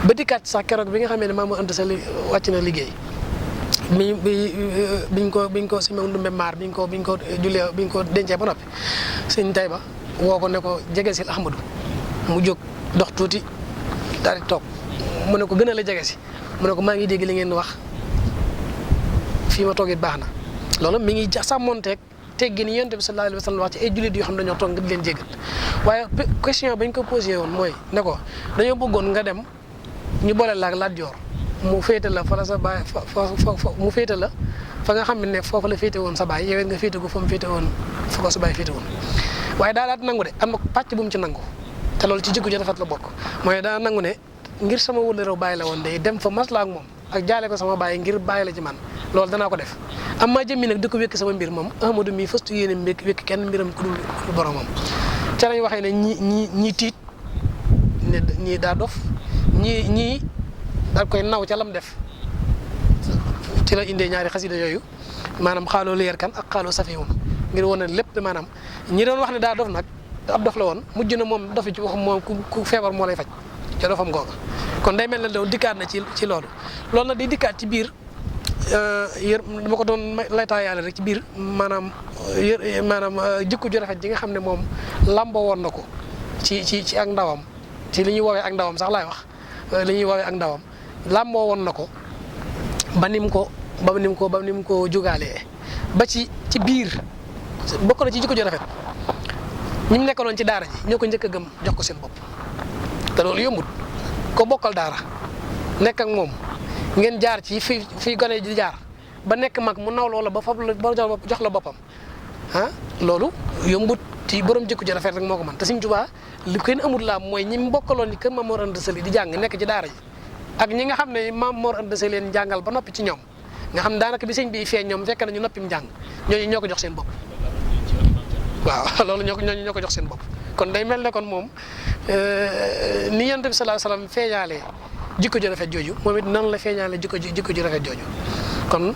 ba dikkaat sax keroog bi nga xamee ne Maam Mor Anta Sali wàcc na liggéey biñ ko sëñ Maodo Ndumbe Maar biñ ko jullee biñ ko dencee ba noppi sëñ Tayba woo ko ne ko jege si Ahmadou mu jóg dox tuuti daal di toog mu ne ko gën a la jege si mu ne ko maa ngi dégg li ngeen wax fii ma toog it baax na loolu mi ngi sàmmonteeg teggi ni Yonent bi sallallahu alayhi wa sallam wax ci ay jullit yoo xam ne dañoo toog nga di leen jéggal waaye question bañ ko posé woon mooy ne ko dañoo bëggoon nga dem ñu boole la ak Lat Joor mu féete la fa la sa baay mu féete la fa nga xam ne foofu la féete woon sa baay yow it nga féete ko fa mu féete woon fa ko sa baay féete woon waaye daa daat nangu de am na pàcc bu mu ci nangu te loolu ci jikko ji rafet la bokk mooy daa nangu ne ngir sama wëllërew bàyyi la woon day dem fa masla ak moom ak jaale ko sama bàyyi ngir bàyyi la ci man loolu danaa ko def am maa jëmmi nag di ko wékk sama mbir moom Ahmadou mii fastu yéene wékk kenn mbiram ku dul boromam ca lañ waxee ne ñii tiit ne ñii daa dof ñii daal koy naw ca lam def ci la indee ñaari xasida yooyu maanaam xaaloo leer kan ak xaaloo safiwum ngir woon ne lépp maanaam ñi doon wax ne daa dof nag ab dof la woon mujj na moom dofi ci waxam moom ku feebar moo lay faj ca dofam googa kon day mel ne loolu dikkaat na ci loolu nag day dikkaat ci biir dama ko doon laytaa yàlla rek ci biir maanaam jikko ju rafet ji nga xam ne moom làmbo woon na ko ci ak ndawam ci li ñuy woowee ak ndawam sax laay wax li ñuy woowee ak ndawam làmboo woon na ko ba nim ko jugaalee ba ci biir bokk na ci jikko ju rafet ñi mu nekkaloon ci daara ji ñoo ko njëkk a gëm jox ko seen bopp te loolu yombut ko bokkal daara nekk ak moom ngeen jaar ci fi gone di jaar ba nekk mag mu naw loola ba jox la boppam loolu yombut ci borom jikko ju rafet rek moo ko mën te Sëñ Tuubaa li kenn amul laa mooy ñi mu bokkaloon ni kër Maam Mor Anta Sali di jàng nekk ci daara ji ak ñi nga xam ne Maam Mor Anta Sali leen jàngal ba noppi ci ñoom nga xam daanaka bi sëñ bi feeñ ñoom fekk nañu noppi mu jàng ñooñu ñoo ko jox seen bopp waaw loolu ñooñu ñoo ko jox seen bopp kon day mel ne kon moom ni Yonent bi sallallahu alayhi wasallam feeñaalee jikko ju rafet jooju moom it nan la feeñaalee jikko ju rafet jooju kon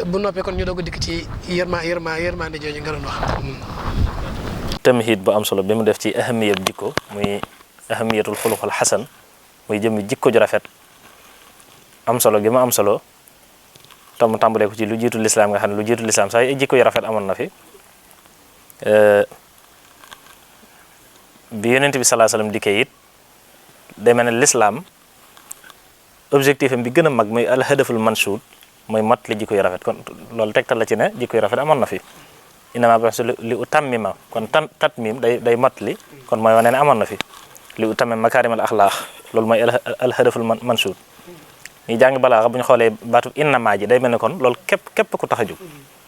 bu noppee kon ñu doog a dikk ci yërmande jooju nga doon wax. tamhid bu am solo bi mu def ci ahamiyat jikko muy ahamiyatul xuluqul xasan muy jëmmi jikko ju rafet am solo gi ma am solo tam tàmbalee ko ci lu jiitu lislaam nga xam ne lu jiitu lislaam sax ay jikko yu rafet amoon na fi bi Yonent bi sallallahu alayhi wasallam dikkee it day mel ne lislaam objectif am bi gën a mag muy al hadaful mansud mooy mot li jikko yu rafet kon loolu tegtal la ci ne jikko yu rafet amoon na fi innama bu'ithtu li utammima kon tatmim day mot li kon mooy wane ne amoon na fi li utammim makaarimal axlaaq loolu mooy al hadaful mansud ñi jàng balaaxa bu ñu xoolee baatu innama ji day mel ne kon loolu képp ku tax a jóg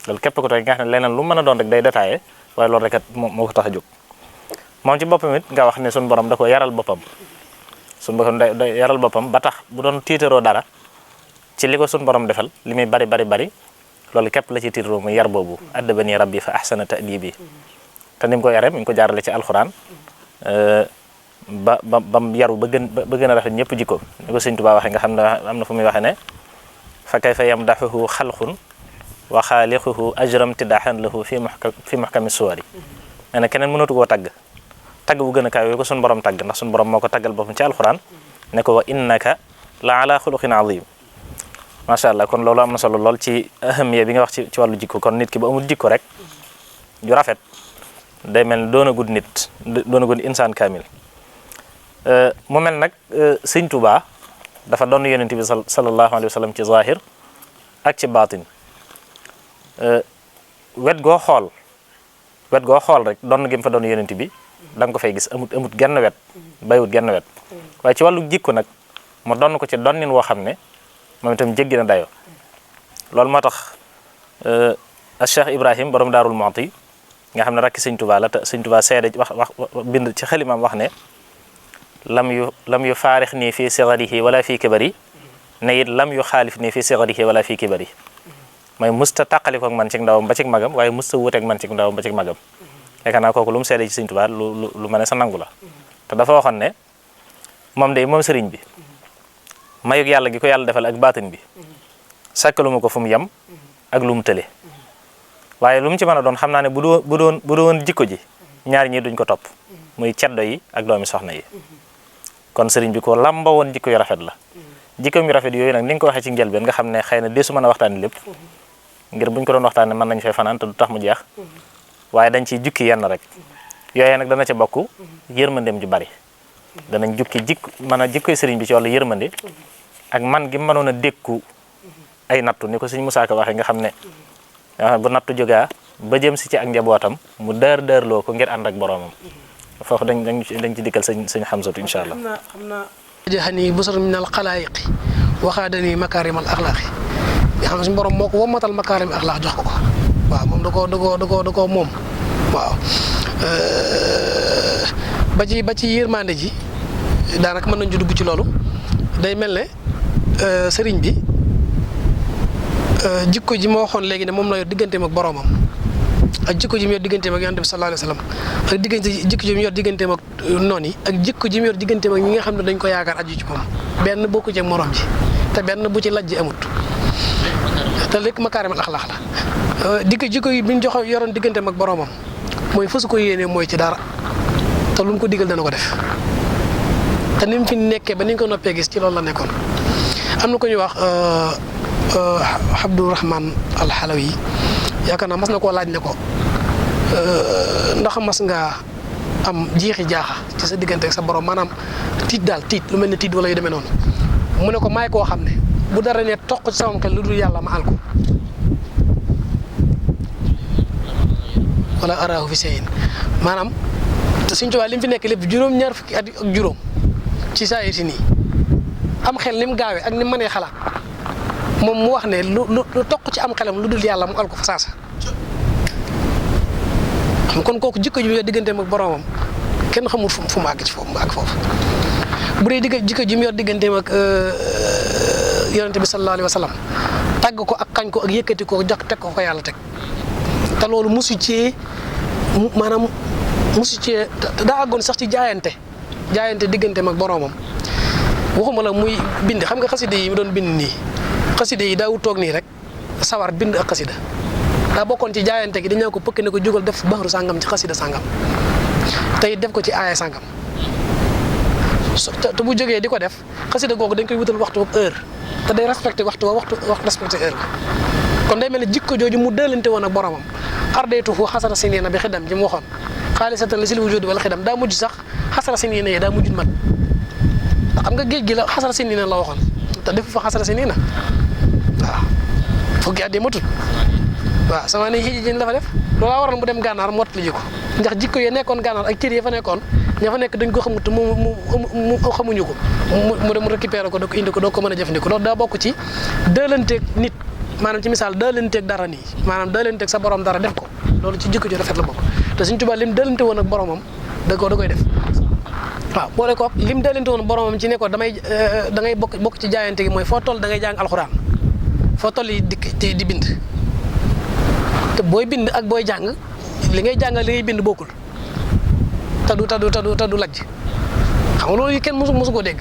loolu képp ku tax nga xam ne leneen lu mën a doon rek day détaillé waaye loolu rek moo ko tax a jóg moom ci boppam it nga wax ne suñu borom da ko yaral boppam suñu borom day yaral boppam ba tax bu doon tiitaroo dara ci li ko suñu borom defal li muy bari loolu képp la ci tiitaroo muy yar boobu addabani rabbi fa ahsana ta'dibi te ni mu ko yaree mi ngi ko jaarale ci alxuraan bam yaru ba gën a rafet ñëpp jikko ni ko Sëñ Tuubaa waxee nga xam ne am na fu muy waxee ne fa kayfa yamdahuhu xalqun wa xaaliquhu ajram tidaaxan lahu fi muhkami suwari nee na keneen mënatu koo tagg bu gën a kaw ko suñu borom tagg ndax suñu borom moo ko taggal boppam ci alxuraan ne ko wa innaka la ala xuluqin azim macha allah kon loolu am na solo lool ci ahamiya bi nga wax ci wàllu jikko kon nit ki bu amul jikko rek ju rafet day mel ne doonagul nit doonagul insaan kaamil mu mel nag Sëñ Tuubaa dafa doon Yonent bi sallallahu alayhi wa sallam ci zahir ak ci baatin wet goo xool rek doon gi mu fa doon Yonent bi da nga ko fay gis amut genn wet bayiwut genn wet waaye ci wàllu jikko nag mu doon ko ci donnin woo xam ne moom itam jéggi na dayo loolu moo tax Cheikh Ibrahim borom Daarul Muxti nga xam ne rakki Sëñ Tuubaa la te Sëñ Tuubaa seede wax bind ci xalimaam wax ne lam yu faarix nii fii sigarihi wala fii kibari ne it lam yu xaalif nii fii sigarihi wala fii kibari mooy musta tàqaliko ak man ci ndawam ba ci magam waaye musta wuuteeg man ci ndawam ba ci magam yaakaar naa kooku lu mu seede ci Sëñ Tuubaa lu ma ne sa nangu la te dafa waxoon ne moom de moom sëriñ bi mayug yàlla gi ko yàlla defal ak baatin bi sàkkaluma ko fu mu yem ak lu mu tële waaye lu mu ci mën a doon xam naa ne bu doon jikko ji ñaar ñi duñ ko topp muy ceddo yi ak doomi soxna yi kon sëriñ bi ko lamba woon jikko yu rafet la jikko yu rafet yooyu nag ni nga ko waxee ci njëlbeen nga xam ne xëy na deesu mën a waxtaane lépp ngir buñ ko doon waxtaane mën nañ fay fanaan te du tax mu jeex waaye dañ ciy jukki yenn rek yooyee nag dana ca bokk yërmandeem ju bari danañ jukki jikkoy sëriñ bi ci wàllu yërmande ak man gi mënoon a dékku ay nattu ni ko sëñ Musaa Ka waxee nga xam ne bu nattu jógaa ba jëm si ci ak njabootam mu dërloo ko ngir ànd ak boroomam foofu dañ ci dikkal sëñ Hamzatu insha allah jahani busar min al xalaayiqi waxaadani makaarimal axlaaqi nga xam ne suñu borom moo ko wommatal makaarim axlaaq jox ko waaw moom da koo moom waaw ba ci yërmande ji daanaka mën nañ ci dugg ci loolu day mel ne sëriñ bi jikko ji ma waxoon léegi ne moom la yor digganteem ak boroomam ak jikko ji mu yor digganteem ak yonent bi sallallahu alayhi wa sallam ak jikko ji mu yor digganteem ak noon yi ak jikko ji mu yor digganteem ak ñi nga xam ne dañ ko yaakaar aju ci moom benn bokku ci morom ji te benn bu ci lajj amut te lépp makaarimal axlaaq la jikko yi bi ñu yoroon digganteem ak boroomam mooy fasu ko yéene mooy ci dara te lu mu ko digal dana ko def te ni mu fi nekkee ba ni ñu ko noppee gis ci loolu la nekkoon. am na ko ñuy wax Abdourahman Alxalawi yaakaar naa mas na koo laaj ne ko ndax mas nga am jiixi jaaxa ci sa diggante ak sa borom maanaam tiit lu mel ne tiit wala yu demee noonu mu ne ko maay koo xam ne bu dara ne toq ci sama xel lu dul yàlla ma àl ko wala araahu fi sayin maanaam te Sëñ Tuubaa li mu fi nekk lépp juróom-ñaar fukki at ak juróom ci saa yi si nii am xel ni mu gaawee ak ni mu mënee xalaat moom mu wax ne lu toq ci am xelam lu dul yàlla mu al ko fa saasa kon kooku jikko ji mu yor digganteem ak boromam kenn xamul fu mu àgg ci foofu mu àgg foofu bu dee jikko ji mu yor digganteem ak yonente bi sallallahu alayhi wa sallam tàgg ko ak kañ ko ak yëkkati ko jox teg ko yàlla teg te loolu musu cee daa àggoon sax ci jaayante digganteem ak boromam waxuma la muy bind xam nga xaside yi mu doon bind nii xaside yi daawut toog nii rek sawar bind ak xasida daa bokkoon ci jaayante gi dañaa ko pëkk ne ko jógal def baxru sàngam ci xasida sàngam tey def ko ci aaya sàngam te bu jógee di ko def xasida googu dañ koy wutal waxtu ak heure te day respecté waxtu respecté heure kon day mel ne jikko jooju mu dëlante woon ak boromam ardaytu fu xasara sinina bi xidam ji mu waxoon xaalisatan li sil wujudi wala xidam daa mujj sax xasara sinina yi daa mujj mat ndax xam nga géej gi la xasara sinina la waxoon te defu fa xasara sinina waaw fukki at yi matut waaw sama ne xii jën la fa def loolaa waral mu dem gànnaar mottali ji ko ndax jikko yi nekkoon gànnaar ak cër yi fa nekkoon ña fa nekk dañ ko xamut mu xamuñu ko mu dem récupéré ko da ko indi ko doo ko mën a jëfandikoo loolu daa bokk ci dëlanteeg nit maanaam ci misaal dëlanteeg dara nii maanaam dëlanteeg sa borom dara def ko loolu ci jikko ji rafet la bokk te Sëñ Tuubaa lim dëlante woon ak boromam da koy def waaw boole ko lim dëlante woon boromam ci ne ko da ngay bokk ci jaayante gi mooy foo toll da ngay jàng alxuraan foo toll yi di bind te booy bind ak booy jàng li ngay jàngal li ngay bind bokkul te du lajj xam nga loolu kenn mosu koo dégg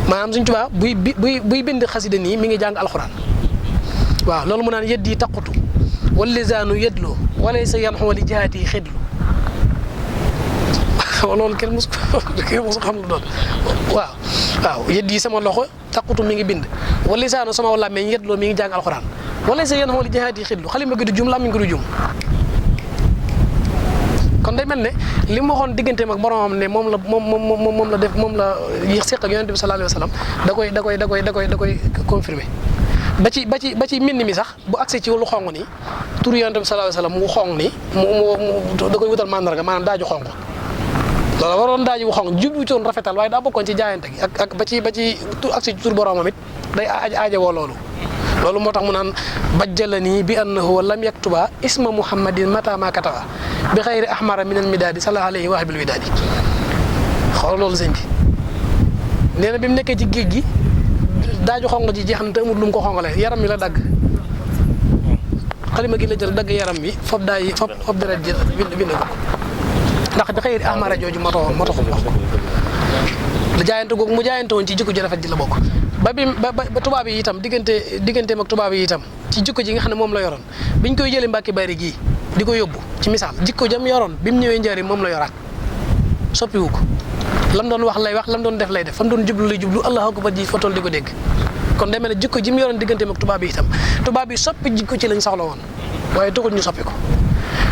maanaam Sëñ Tuubaa buy bind xasida nii mi ngi jàng alxuraan waaw loolu mu naan yedd yi taqutu wal lisaanu yedloo wala sa yan xooli jihaat yi xidlu loolu kenn mosu xam lu doon waaw yedd yi sama loxo taqutu mi ngi bind wal lisaanu sama làmmiñ yedloo mi ngi jàng alxuraan wala sa yan xooli jihaat yi xidlu xalima gi du jum làmmiñ gi du jum kon day mel ne li mu waxoon digganteem ak boromam ne moom la def moom la yéex seq ak yonent bi sallallahu alayhi wa sallam da koy confirmer ba ci mbind mi sax bu accès ci lu xong nii tur yonent bi sallallahu alayhi wa sallam mu xong nii mu da koy wutal mandarga maanaam daaju xong loolu waroon daaju bu xong jublutoon rafetal waaye daa bokkoon ci jaayante gi ak ba ci tur accès ci tur boromam it day aajowoo loolu moo tax mu naan bajjalanii bi annahu lam yaktuba isma muhammadin mata ma kataba bi xayri ahmara min al midaadi sallallahu alayhi wa habil widaadi xool loolu sëñ bi nee na bi mu nekkee ci géej gi daaju xong ji jeex na te amul lu mu ko xongalee yaram mi la dagg xalima gi la jël dagg yaram bi fob deret ji bind ko ndax bi xayri ahmara jooju moo taxoon wax ko la jaayante googu mu jaayante woon ci jikko ji rafet ji la bokk ba tubaab yi itam digganteem ak tubaab yi itam ci jikko ji nga xam ne moom la yoroon biñ koy jëlee Mbàkke Bari gii di ko yóbbu ci misaal jikko jam yoroon bi mu ñëwee Njaaréem moom la yoraat soppiwu ko lam doon wax lay wax lam doon def lay def fam doon jublu lay jublu Allahu akbar ji fa toll di ko dégg kon day mel ne jikko ji mu yoroon digganteem ak tubaab yi itam tubaab yi soppi jikko ci lañ soxla woon waaye taxul ñu soppi ko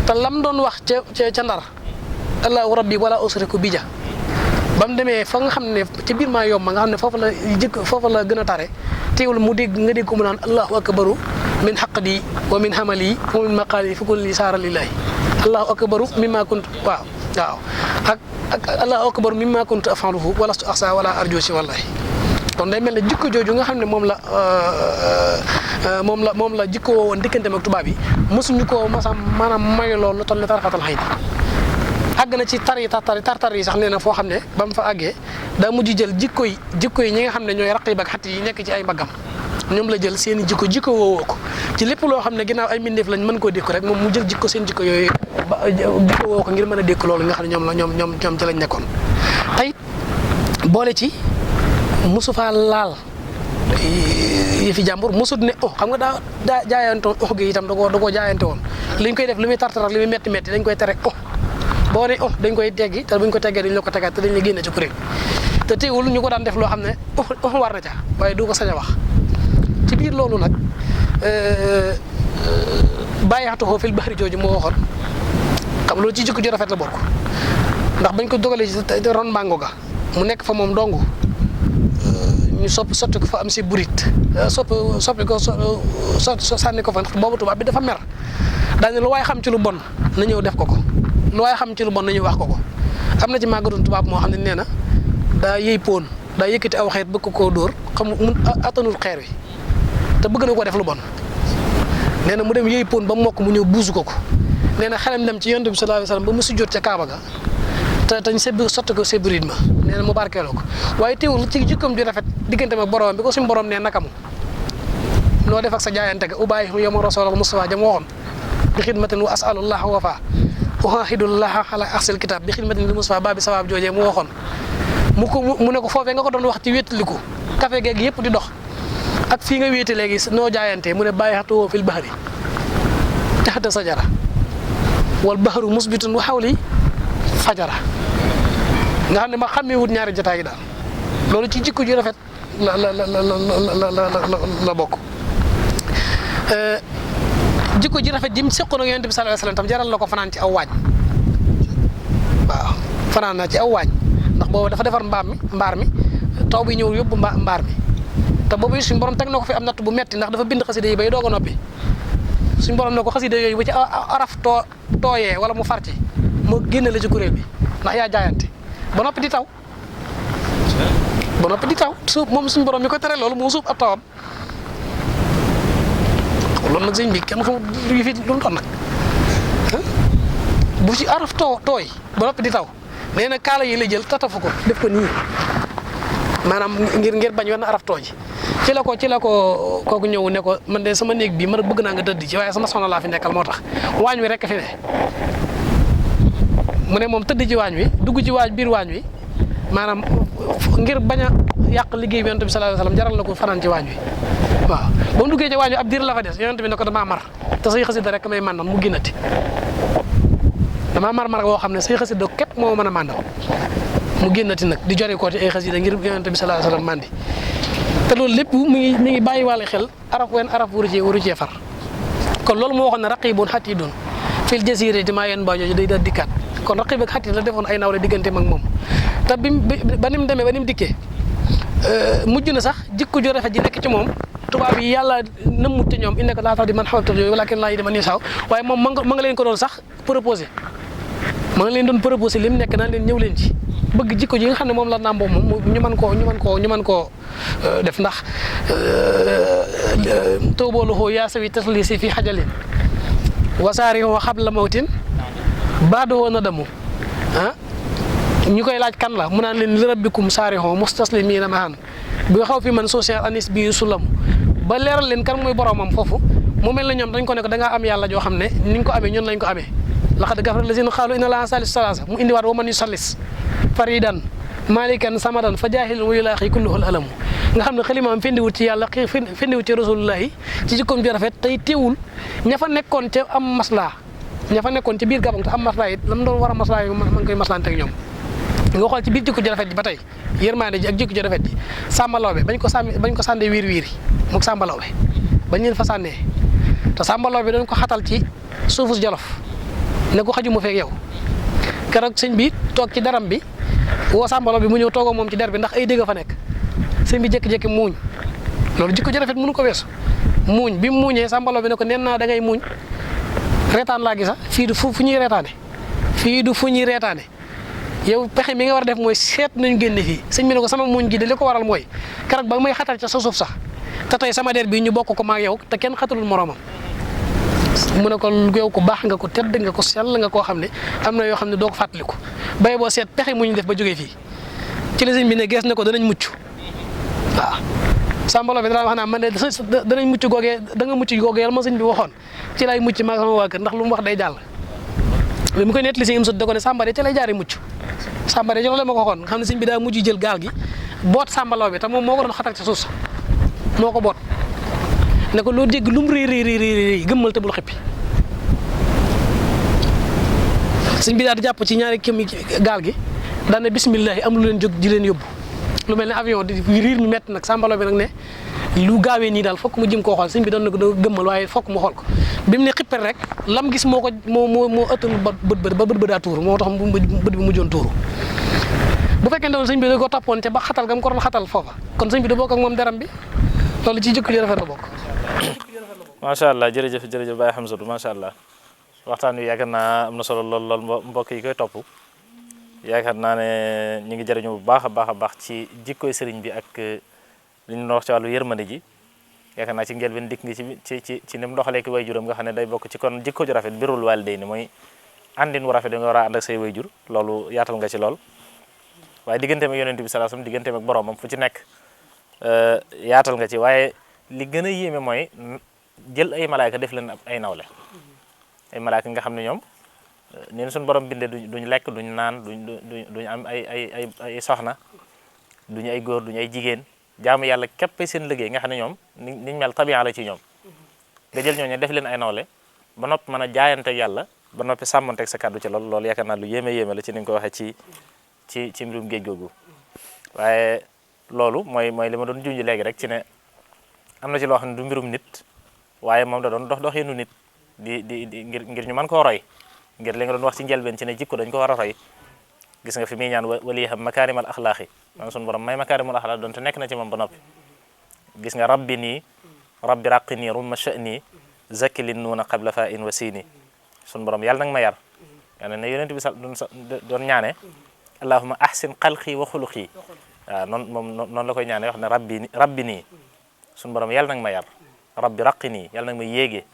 te lam doon wax ca Ndar Allahu rabbi wala usriku bija ba mu demee fa nga xam ne ci biir maa yomb nga xam ne foofu la gën a tare teewul mu dégg nga dégg ko mu naan Allahu akbaru min xaqdi wa min hamali wa min maqaali fi kulli saara lillahi Allahu akbaru mimma kuntu waaw ak Allahu akbaru mimma kuntu afaluhu wala stu axsa wala arju si wallahi kon day mel ne jikko jooju nga xam ne moom la jikko woon digganteem ak tubaab yi mosuñu koo maanaam mayu loolu lu toll ne tarafatal xëy na àgg na ci tartar yi sax nee na foo xam ne ba mu fa àggee daa mujj jël jikko yi ñi nga xam ne ñooy raqib ak xat yi nekk ci ay mbaggam ñoom la jël seen i jikko woowoo ko ci lépp loo xam ne ginnaaw ay mbindeef lañ mën koo dékku rek moom mu jël seen jikko yooyu jikko woo ko ngir mën a dékku loolu nga xam ne ñoom ci lañ nekkoon tey boole ci mosu faa laal yëfi jàmbur mosut ne xam nga daa jaayantoon gi itam da koo jaayante woon liñ koy def li muy tartar li muy metti dañ koy tere boo ne dañ koy teggi te buñ ko teggee dañ la ko tegaat te dañ la génne ci kuréel te teewul ñu ko daan def loo xam ne war na ca waaye du ko sañ a wax ci biir loolu nag bàyyaatuhoo fil bahri jooju moo waxoon xam loolu ci jikko ju rafet la bokk ndax bañ ko dogalee ci ron mbango ga mu nekk fa moom dong ñu sotti ko fa am si burit soppi ko sànni ko fa ndax boobu tubaab bi dafa mer daane lu waaye xam ci lu bon na ñëw def ko lu waaye xam ci lu bon na ñëw wax ko am na ci màggatun tubaab moo xam ne nee na daa yëy poon daa yëkkati aw xeet bëgg koo dóor xam mun attanul xeer wi te bëgg na ko def lu bon nee na mu dem yëy poon ba mokk mu ñëw buusu ko nee na xelam dem ci yonent bi sallallahu alayhi wasallam ba mu sujjóot ca Kaaba ga te sotti ko séburit ma nee na mu barkeeloo ko waaye teewul ci jikkoom ju rafet diggante ak borom bi ko suñu borom nee nakamu noo def ak sa jaayante ga ubayi yow ma rasulullah Mustafa jam waxoon bi xidmatin wa asalullah wafa uhahidullah ala axsil kitab bi xidmatin li Mustafa baabi sawaab joojee mu waxoon mu ne ko foofee nga ko doon wax ci wéetaliku café geeg yëpp di dox ak fii nga wéete léegi noo jaayante mu ne bàyyixatuwoo fil bahri taxta sajara wal bahru musbitun wa xawli fajara nga xam ne ma xàmmee wut ñaari jotaay yi daal loolu ci jikko ju rafet la bokk jikko ji rafet jim seqoon ak yonent bi sallallahu alayhi wasallam tam jaral la ko fanaan ci aw waañ waaw fanaan naa ci aw waañ ndax boobu dafa defar mbaar mi taw bi ñëw yóbbu mbaar mi te boobu suñu borom teg na ko fi am natt bu metti ndax dafa bind xasida yi bay doog a noppi suñu borom ne ko xasida yooyu bu ci araf tooyee wala mu far ci mu génne la ci kuréel bi ndax yaa jaayante ba noppi di taw suuf moom suñu borom mi ko tere loolu moo suuf ab tawam loolu nag sëñ bi kenn xamul lu fi lu mu doon nag bu ci araf tooy ba noppi di taw nee na kaala yi la jël tatafu ko def ko nii maanaam ngir bañ wenn araf tooy ci la ko kooku ñëw ne ko man de sama néeg bii man bëgg naa nga tëdd ci waaye sama soxna laa fi nekkal moo tax waañ wi rek fi ne mu ne moom tëdd ci waañ wi dugg ci biir waañ wi maanaam ngir bañ a yàq liggéey bi yonent bi sallallahu alayhi wasallam jaral la ko fanaan ci waañ wi waaw ba mu duggee ci waañ wi ab diir la fa des yonent bi ne ko damaa mar te say xasida rek may màndal mu génnati damaa mar boo xam ne say xasida képp moo mën a màndal mu génnati nag di jori kooti ay xasida ngir yonent bi sallallahu alayhi wasallam màndi te loolu lépp mi ngi bàyyi wàlle xel araf waru cee far kon loolu moo waxoon ne raqibun hatidun fil jazirati maa yeen ba jooju day daal dikkaat kon raqib ak hatid la defoon ay nawle digganteem ak moom te ba ni mu demee ba ni mu dikkee mujj na sax jikko ju rafet ji nekk ci moom tubaab yi yàlla nëmmut ci ñoom innaka laa tahdi man ahbabta yooyu walakin laa yahdi man yashaa waaye moom ma nga leen ko doon sax proposé ma nga leen doon proposé li mu nekk naan leen ñëw leen ci bëgg jikko ji nga xam ne moom la nàmboo moom ñu mën koo def ndax tawbooluhu yaa sawi taslisi fi xajalin wasaarihu xabla mawtin baadoo nadamu ñu koy laaj kan la mu naan leen li rabbikum saarihu mustaslimiina mahan bi xaw fi man social anis bi sulam ba leeral leen kan mooy boromam foofu mu mel na ñoom dañ ko ne ko da ngaa am yàlla joo xam ne ni nga ko amee ñun lañ ko amee laqad kafara lazina qaalu inna llaaha saalisu salaasa mu indiwaat wa man yusallis faridan malikan samadan fa jaahil wa yulaaxi kulluhul alamu nga xam ne xalimaam fendiwut ci yàlla fendiwut ci rasulullahi ci jikkoom ju rafet tey teewul ña fa nekkoon ca am maslaa ña fa nekkoon ci biir Gabon te am maslaa it lam doon war a maslaa yi ma ngi koy maslaante ak ñoom nga xool ci biir jikko ju rafet ji ba tey yërmaande ji ak jikko ju rafet ji Samba Laobé bañ ko sànnee wiir mook Samba Laobé bañ leen fa sànnee te Samba Laobé doon ko xatal ci suufu Jolof ne ko xajuma feeg yow keroog sëñ bi toog ci daram bi woo Samba Laobé mu ñëw toogoo moom ci der bi ndax ay dégg fa nekk sëñ bi jékki-jékki muuñ loolu jikko ju rafet mënu ko weesu muuñ bi mu muuñee Samba Laobé ne ko nen naa da ngay muuñ reetaan laa gisa fii du fu ñuy reetaane yow pexe mi nga war a def mooy seet nañ génne fii sëñ bi ne ko sama muuñ gi de li ko waral mooy keroog ba may xatal ca sa suuf sax te tey sama der bi ñu bokk ko maag yow te kenn xatalul moroomam mu ne ko yow ko baax nga ko tedd nga ko sell nga koo xam ne am na yoo xam ne doo ko fàttaliku bay boo seet pexe mu ñu def ba jógee fii ci la sëñ bi ne gees na ko danañ mucc waaw Samba Laobé dana wax naa man de danañ mucc googee da nga mucc googee yàlla ma sëñ bi waxoon ci lay mucc maag sama waa kër ndax lu mu wax day jàll mu koy nettali si im sut da ko ne Samba de ca lay jaari mucc Samba de loolu la ma ko waxoon nga xam ne sëñ bi daa mujj jël gaal gi boot Samba Laobé te moom moo ko doon xatal ci suuf sa moo ko boot ne ko loo dégg lu mu réy gëmmal te bul xippi sëñ bi daal di jàpp ci ñaari kémi gaal gi daan ne bisimilah am lu leen jóg di leen yóbbu lu mel ne avion di riir mi métti nag Samba Laobé nag ne lu gaawee nii daal fokk mu jëm koo xool sëñ bi doon na ko doo gëmmal waaye fokk mu xool ko bi mu ne xippel rek lam gis moo ëttanul ba bët daa tuuru moo tax bët bi mujjoon tuuru bu fekkee ne sëñ bi da ko toppoon ca ba xatal gam ko doon xatal foofa kon sëñ bi da bokk ak moom deram bi loolu ci jikko ji rafet la bokk. macha allah jërëjëf Baye Hamzatou macha allah waxtaan wi yaakaar naa am na solo lool mbokk yi koy topp yaakaar naa ne ñu ngi jëriñu bu baax a baax ci jikkoy sëriñ bi ak li ñu wax ci wàllu yërmande ji yaakaar naa ci njëlbeen dikk ngi ci ni mu doxalee ki wayjuram nga xam ne day bokk ci kon jikko ju rafet birrul waalidayni mooy àndin wu rafet da nga war a ànd ak say wayjur loolu yaatal nga ci lool waaye digganteem ak yonent bi sallallahu alayhi wasallam digganteem ak boromam fu ci nekk yaatal nga ci waaye li gën a yéeme mooy jël ay malaayka def leen ay nawle ay malaayka nga xam ne ñoom neen suñu borom bindee duñ lekk duñ naan duñ am ay soxna duñu ay góor duñu ay jigéen jaamu yàlla képp seen liggéey nga xam ne ñoom niñ mel tabiya la ci ñoom nga jël ñooñu def leen ay nawle ba noppi mën a jaayanteeg yàlla ba noppi sàmmanteeg sa kàddu ci loolu yaakaar naa lu yéeme la ci ni nga ko waxee ci mbirum géej googu waaye loolu mooy li ma doon junj léegi rek ci ne am na ci loo xam ne du mbirum nit waaye moom da doon doxinu nit di ngir ñu mën koo roy ngir li nga doon wax ci njëlbeen ci ne jikko dañ ko war a roy gis nga fi muy ñaan waliyaham makaarimal axlaaqi man suñu borom may makaarimul axlaaq doon te nekk na ci moom ba noppi gis nga rabbi raqi nii rumma sha'ni zakki lin nuuna qabla fa in wa siini suñu borom yàlla nag ma yar yàlla ne yonent bi doon ñaane allahumma ahsin xalqi wa xuluqi waaw noonu la koy ñaane wax ne rabbi nii suñu borom yàlla nag ma yar rabbi raqi nii yàlla nag ma yéegee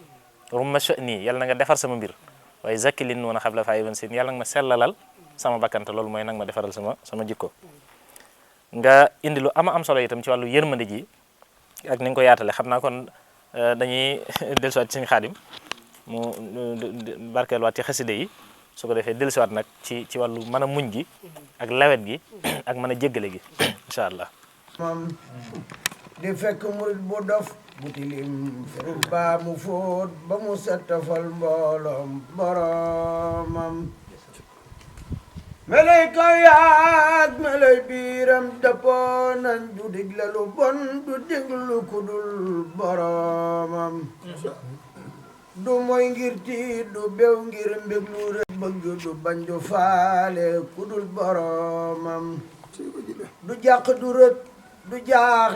rumma sha'ni yàlla na nga defar sama mbir waaye zakki lin nuuna qabla fa in wa siini yàlla nag ma sellalal sama bakkante loolu mooy nag ma defaral sama jikko nga indi lu am solo itam ci wàllu yërmande ji ak ni nga ko yaatale xam naa kon dañuy dellusiwaat ci Sëñ Xaadim mu barkeelwaat ci xaside yi su ko defee dellusiwaat nag ci wàllu mën a muñ gi ak lawet gi ak mën a jéggale gi incha allah di fekk murit bu dof bu tilim ferul baa mu fóot ba mu settafal mbooloom boromam melay kaw yaag melay biiram dëppoo nañ du digle lu bon du diglu ku dul boromam du moy ngir tiit du bew ngir mbég lu rek bëgg du bañ du faale ku dul boromam du jàq du rët du jaax